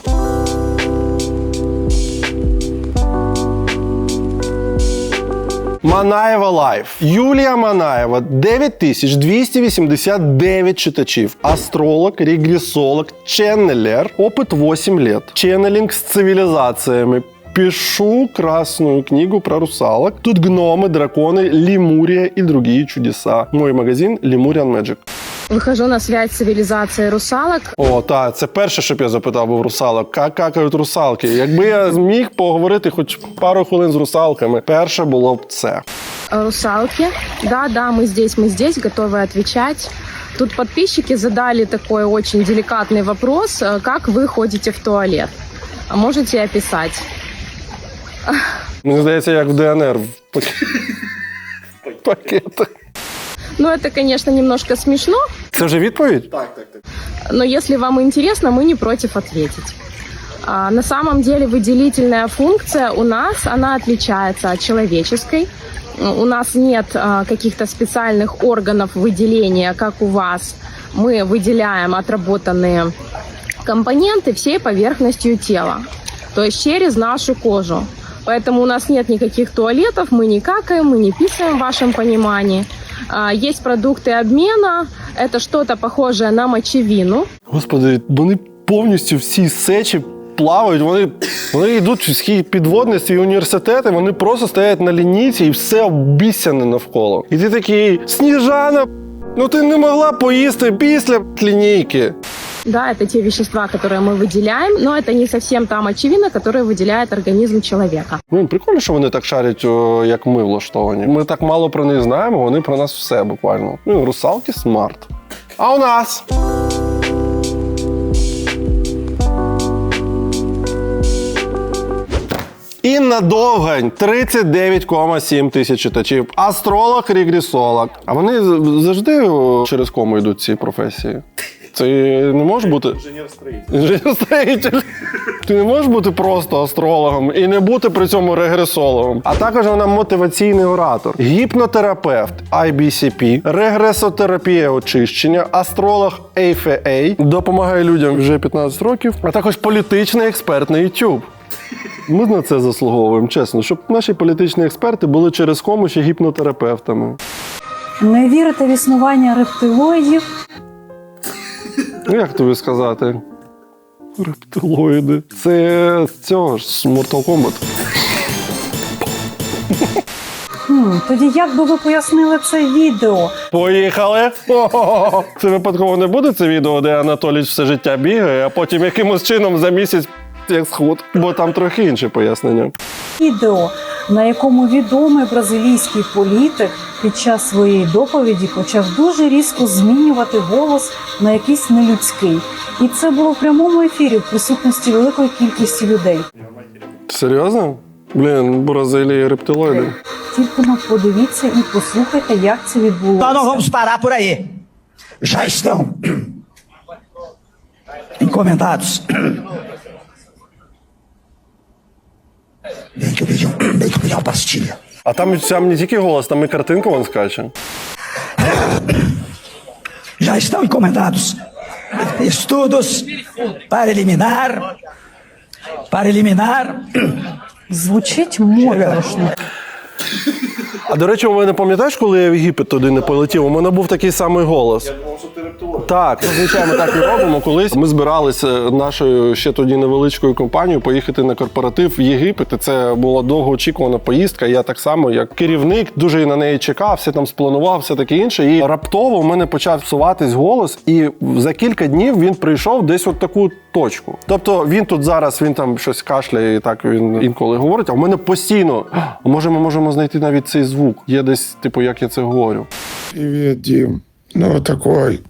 Манаєва Лайф. Юлія Манаєва, 9289 читачів. Астролог, регрессолог, ченнелер. Опыт 8 лет. Ченнелинг с цивилизациями. Пишу красную книгу про русалок. Тут гномы, драконы, лемурия и другие чудеса. Мой магазин Lemurian Magic. Вихожу на связь з цивілізацією русалок. О, так, це перше, що б я запитав був русалок. Як какають русалки? Якби я зміг поговорити хоч пару хвилин з русалками, перше було б це. Русалки. Да, мы здесь, готовы отвечать. Тут подписчики задали такой очень деликатный вопрос. Как вы ходите в туалет? Можете описать? Мені здається, як в ДНР в пакетах. Ну, это, конечно, немножко смешно. Це вже відповідь? Так. Но если вам интересно, мы не против ответить. На самом деле выделительная функция у нас, она отличается от человеческой. У нас нет каких-то специальных органов выделения, как у вас. Мы выделяем отработанные компоненты всей поверхностью тела, то есть через нашу кожу. Поэтому у нас нет никаких туалетов, мы не какаем, мы не писаем в вашем понимании. Есть продукты обмена, это что-то похожее на мочевину. Господи, вони повністю всі сечі плавають, вони йдуть в свій підводний свій університет, і вони просто стоять на лінійці і все обіцяне навколо. І ти такий, Сніжана, ну ти не могла поїсти після лінійки. Да, это те вещества, которые мы выделяем, но это не совсем та мочевина, которую выделяет организм человека. Ну, прикольно, що вони так шарять, як ми влаштовані. Ми так мало про них знаємо, вони про нас все буквально. Ну, русалки смарт. А у нас? Інна Довгань, 39,7 тисяч читачів. Астролог, регресолог. А вони завжди через кому йдуть ці професії? Це не може бути... Інженер-строїтель. Ти не можеш бути просто астрологом і не бути при цьому регресологом. А також вона мотиваційний оратор, гіпнотерапевт IBCP, регресотерапія очищення, астролог AFA, допомагає людям вже 15 років, а також політичний експерт на YouTube. Ми на це заслуговуємо, чесно, щоб наші політичні експерти були через кому ще гіпнотерапевтами. Не вірите в існування рептилоїдів? Ну, як тобі сказати? Рептилоїди. Це з цього ж, з Mortal Kombat. Тоді як би ви пояснили це відео? Поїхали! О-о-о! Це випадково не буде це відео, де Анатолій все життя бігає, а потім якимось чином за місяць як схуд, бо там трохи інше пояснення. Відео, на якому відомий бразилійський політик під час своєї доповіді почав дуже різко змінювати голос на якийсь нелюдський. І це було в прямому ефірі в присутності великої кількості людей. Серйозно? Блін, Бразилія рептилоїди. Тільки подивіться і послухайте, як це відбулося. Nós não vamos parar por aí. Já estão encomendados. Bem que eu pedi uma pastilha. А там не тільки голос, там і картинка вон скаче. Já estão encomendados estudos para eliminar. Звучить моторошно. А до речі, у мене пам'ятаєш, коли я в Єгипет туди не полетів, у мене був такий самий голос. Так, звичайно, так і робимо. Колись ми збиралися нашою ще тоді невеличкою компанією поїхати на корпоратив в Єгипет. І це була довгоочікувана поїздка. Я так само, як керівник, дуже на неї чекав, все там спланував, все таке інше. І раптово у мене почав псуватись голос, і за кілька днів він прийшов десь от таку точку. Тобто він тут зараз, він там щось кашляє, і так він інколи говорить, а в мене постійно, може ми можемо знайти навіть цей звук. Є десь, типу, як я це говорю. Привет, Дим. Ну, такой,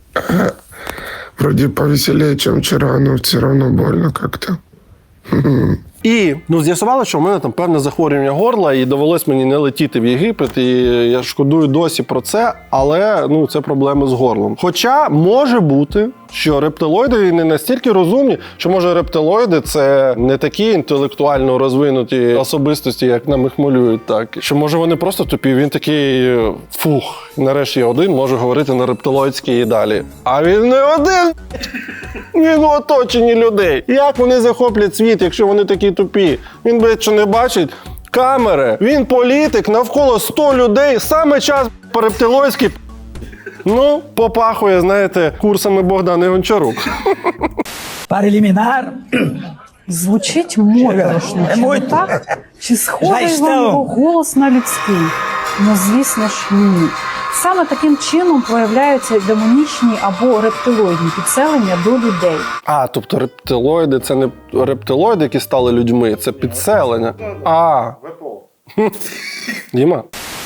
вроде повеселее, чем вчера, но все равно больно как-то. І з'ясувалося, що в мене там певне захворювання горла, і довелось мені не летіти в Єгипет, і я шкодую досі про це, але це проблеми з горлом. Хоча може бути, що рептилоїди не настільки розумні, що може рептилоїди це не такі інтелектуально розвинуті особистості, як нам їх малюють, так. Що може вони просто тупі, він такий, нарешті я один можу говорити на рептилоїдській і далі. А він не один! Він в оточенні людей. Як вони захоплять світ, якщо вони такі тупі? Він, блядь, що не бачить? Камери. Він політик, навколо 100 людей. Саме час по-рептилоїдськи. Попахує, знаєте, курсами Богдани Гончарук. Para eliminar. Звучить моторошно. Чи не так? Чи схожий вам його голос на людський? Звісно ж, ні. Саме таким чином проявляються демонічні або рептилоїдні підселення до людей. Тобто рептилоїди – це не рептилоїди, які стали людьми, це підселення. Діма?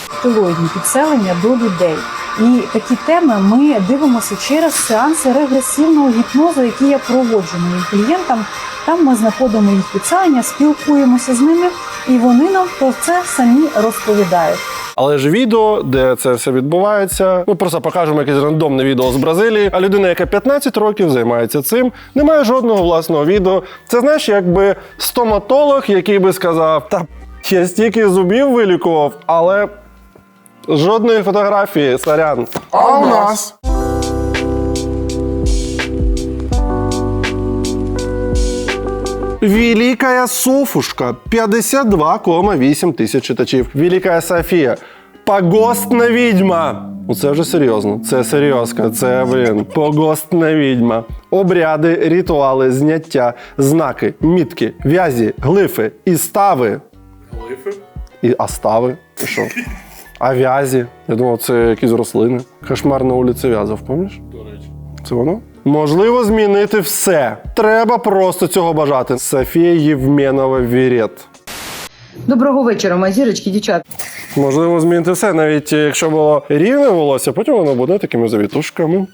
Рептилоїдні підселення до людей. І такі теми ми дивимося через сеанси регресивного гіпнозу, які я проводжу моїм клієнтам. Там ми знаходимо їх підселення, спілкуємося з ними, і вони нам про це самі розповідають. Але ж відео, де це все відбувається, ми просто покажемо якесь рандомне відео з Бразилії, а людина, яка 15 років займається цим, не має жодного власного відео. Це, знаєш, якби стоматолог, який би сказав, та я стільки зубів вилікував, але жодної фотографії, сорян. А у нас? Великая Софушка, 52,8 тисяч читачів. Великая Софія, погостна відьма. Це вже серйозно, це серйозка, це, погостна відьма. Обряди, ритуали, зняття, знаки, мітки, в'язі, глифи і стави. Глифи? А стави? І що? А в'язі? Я думав, це якісь рослини. Кошмар на вулиці В'язов, пам'ятаєш? До речі. Це воно? Можливо змінити все. Треба просто цього бажати. Софія Євменова Вірет. Доброго вечора, мої зірочки, дівчат. Можливо змінити все, навіть якщо було рівне волосся, потім воно буде такими завітушками.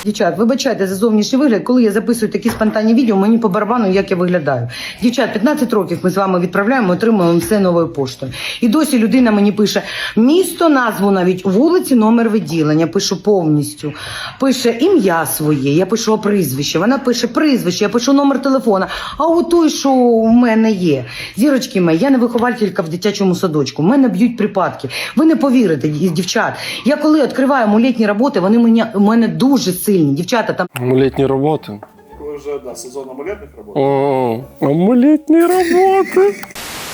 Дівчат, вибачайте за зовнішній вигляд, коли я записую такі спонтанні відео, мені по барабану, як я виглядаю. Дівчат, 15 років ми з вами відправляємо, отримуємо все новою поштою. І досі людина мені пише місто, назву навіть, вулиці, номер відділення, пишу повністю. Пише ім'я своє, я пишу прізвище, вона пише прізвище, я пишу номер телефона, а у той, що в мене є. Зірочки мої, я не вихователька в дитячому садочку, мене б'ють припадки. Ви не повірите, дівчат. Я коли відкриваю амулетні роботи, вони у мене дуже сильні. Дівчата там... Амулетні роботи. Коли вже, сезон амулетних робот. Амулетні роботи.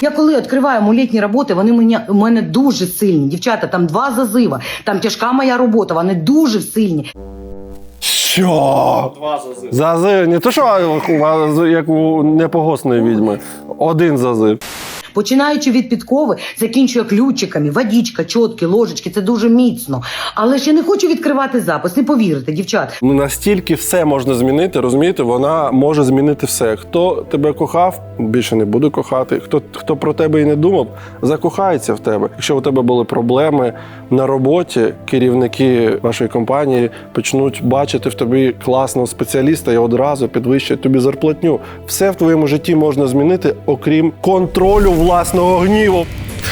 Я коли відкриваю амулетні роботи, вони у мене дуже сильні. Дівчата, там 2 зазива, там тяжка моя робота, вони дуже сильні. Що? 2 зазиви. Зазив. Не то, що як у непогосної відьми. 1 зазив. Починаючи від підкови, закінчує ключиками, водичка, чотки, ложечки, це дуже міцно. Але ж я не хочу відкривати запис, не повірите, дівчат. Настільки все можна змінити, розумієте, вона може змінити все. Хто тебе кохав, більше не буде кохати. Хто про тебе і не думав, закохається в тебе. Якщо у тебе були проблеми на роботі, керівники вашої компанії почнуть бачити в тобі класного спеціаліста і одразу підвищать тобі зарплатню. Все в твоєму житті можна змінити, окрім контролю власного гніву.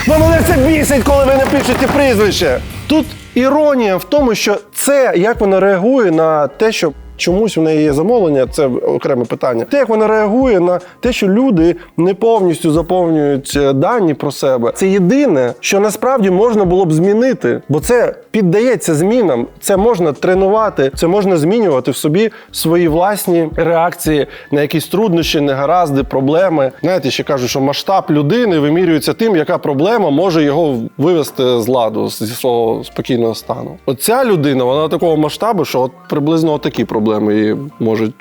Ну мене це бісить, коли ви не пишете прізвище. Тут іронія в тому, що це, як вона реагує на те, що чомусь у неї є замовлення, це окреме питання. Те, як вона реагує на те, що люди не повністю заповнюють дані про себе, це єдине, що насправді можна було б змінити. Бо це піддається змінам, це можна тренувати, це можна змінювати в собі свої власні реакції на якісь труднощі, негаразди, проблеми. Знаєте, ще кажуть, що масштаб людини вимірюється тим, яка проблема може його вивести з ладу, зі свого спокійного стану. Оця людина, вона такого масштабу, що от приблизно такі проблеми її можуть.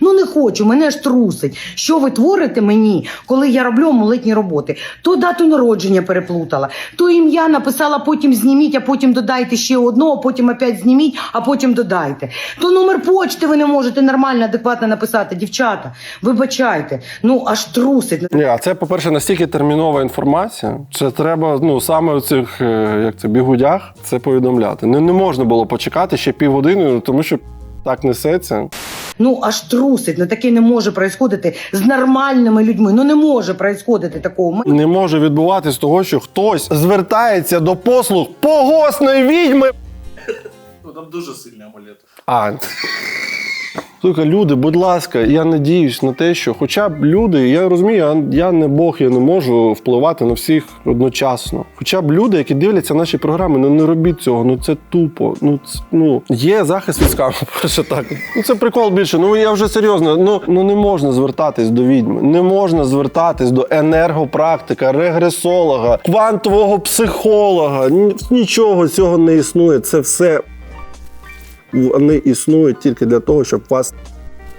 Ну не хочу, мене ж трусить. Що ви творите мені, коли я роблю амулетні роботи? То дату народження переплутала, то ім'я написала, потім зніміть, а потім додайте ще одного, потім опять зніміть, а потім додайте. То номер почти ви не можете нормально, адекватно написати. Дівчата, вибачайте, ну аж трусить. Ні, а це, по-перше, настільки термінова інформація, це треба, саме у цих, бігудях це повідомляти. Не можна було почекати ще півгодини, тому що так несеться. Ну, аж трусить. Ну, таке не може происходити з нормальними людьми. Ну, не може происходити такого. Не може відбуватись того, що хтось звертається до послуг погосної відьми. Ну, там дуже сильні амулети. Слухай, люди, будь ласка, я надіюсь на те, що хоча б люди, я розумію, я не Бог, я не можу впливати на всіх одночасно. Хоча б люди, які дивляться наші програми, не робіть цього, це тупо. Є захист від скаму, перше так. Це прикол більше, я вже серйозно, не можна звертатись до відьми, не можна звертатись до енергопрактика, регресолога, квантового психолога, нічого цього не існує, це все. Вони існують тільки для того, щоб вас...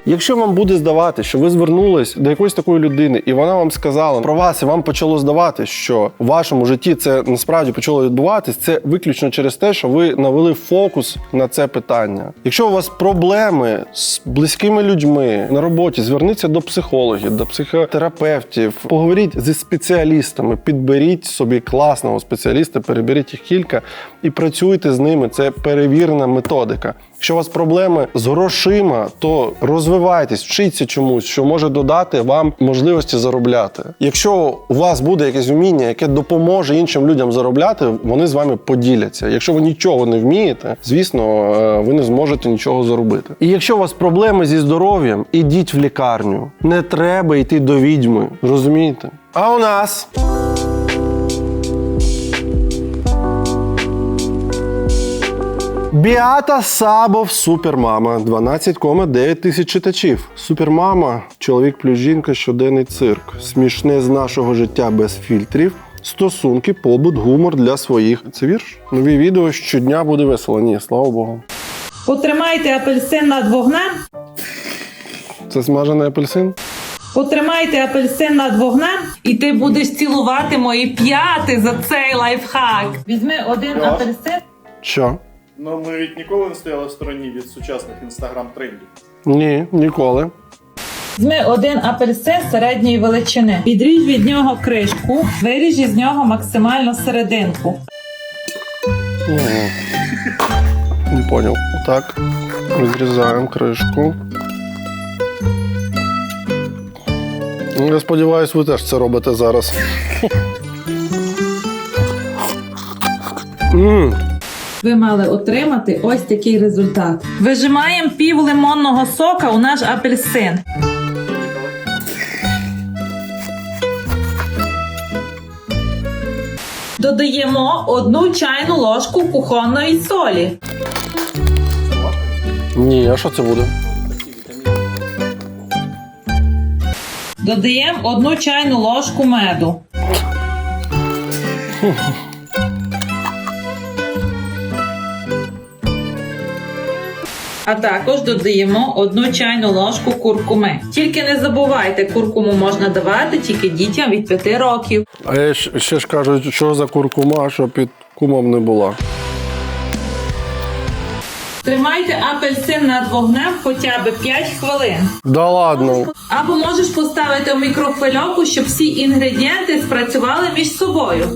Якщо вам буде здавати, що ви звернулись до якоїсь такої людини, і вона вам сказала про вас, і вам почало здавати, що в вашому житті це насправді почало відбуватись, це виключно через те, що ви навели фокус на це питання. Якщо у вас проблеми з близькими людьми на роботі, зверніться до психологів, до психотерапевтів, поговоріть зі спеціалістами, підберіть собі класного спеціаліста, переберіть їх кілька і працюйте з ними. Це перевірена методика. Якщо у вас проблеми з грошима, то розвивайтесь, вчіться чомусь, що може додати вам можливості заробляти. Якщо у вас буде якесь вміння, яке допоможе іншим людям заробляти, вони з вами поділяться. Якщо ви нічого не вмієте, звісно, ви не зможете нічого заробити. І якщо у вас проблеми зі здоров'ям, ідіть в лікарню. Не треба йти до відьми, розумієте? А у нас... Біата Сабов, супермама, 12,9 тисяч читачів. Супермама, чоловік плюс жінка, щоденний цирк. Смішне з нашого життя без фільтрів. Стосунки, побут, гумор для своїх. Це вірш? Нові відео щодня буде весело. Ні, слава Богу. Потримайте апельсин над вогнем. Це смажений апельсин? Потримайте апельсин над вогнем, і ти будеш цілувати мої п'яти за цей лайфхак. Візьми один апельсин. Що? Ну, ми ведь ніколи не стояли в стороні від сучасних інстаграм-трендів. Ні, ніколи. Візьми один апельсин середньої величини. Відріж від нього кришку, виріж із нього максимально серединку. Не понял. Так, відрізаємо кришку. Я сподіваюся, ви теж це робите зараз. Ви мали отримати ось такий результат. Вижимаємо пів лимонного сока у наш апельсин. Додаємо 1 чайну ложку кухонної солі. Ні, а що це буде? Додаємо 1 чайну ложку меду. А також додаємо 1 чайну ложку куркуми. Тільки не забувайте, куркуму можна давати тільки дітям від 5 років. А я ще ж кажуть, що за куркума, що під кумом не була. Тримайте апельсин над вогнем хоча б 5 хвилин. Да ладно. Або можеш поставити в мікрохвильовку, щоб всі інгредієнти спрацювали між собою.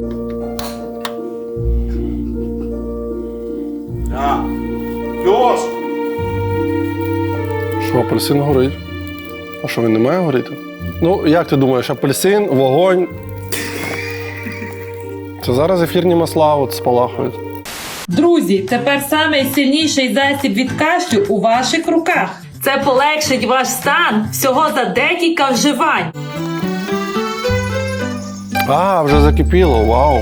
Льош! Що, апельсин горить? А що, він не має горіти? Ну, як ти думаєш, апельсин, вогонь? Це зараз ефірні масла от спалахують. Друзі, тепер найсильніший засіб від кашлю у ваших руках. Це полегшить ваш стан всього за декілька вживань. А, вже закипіло, вау.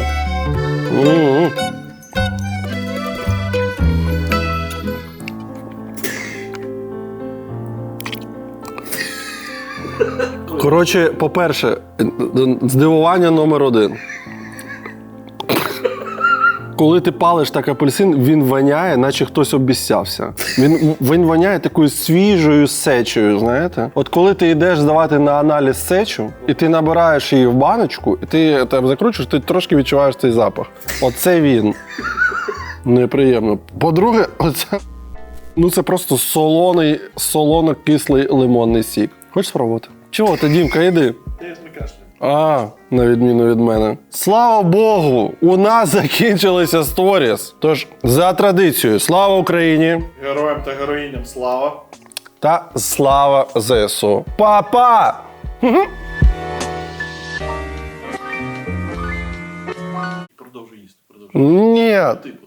Коротше, по-перше, здивування номер 1. Коли ти палиш так апельсин, він воняє, наче хтось обіцявся. Він воняє такою свіжою сечею, знаєте? От коли ти йдеш здавати на аналіз сечу, і ти набираєш її в баночку, і ти там закручуєш, ти трошки відчуваєш цей запах. Оце він. Неприємно. По-друге, оце... Ну це просто солоно-кислий лимонний сік. Хочеш спробувати? Чого ти, Дімка, йди. А, на відміну від мене. Слава Богу, у нас закінчилися сторіс. Тож, за традицією, слава Україні! Героям та героїням слава! Та слава ЗСУ! Па-па! Продовжуй їсти. Ні,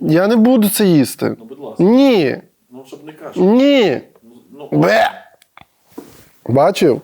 я не буду це їсти. Ну, будь ласка. Ні. Ну, щоб не кашляти. Ні. Ну. Бе! Бачив?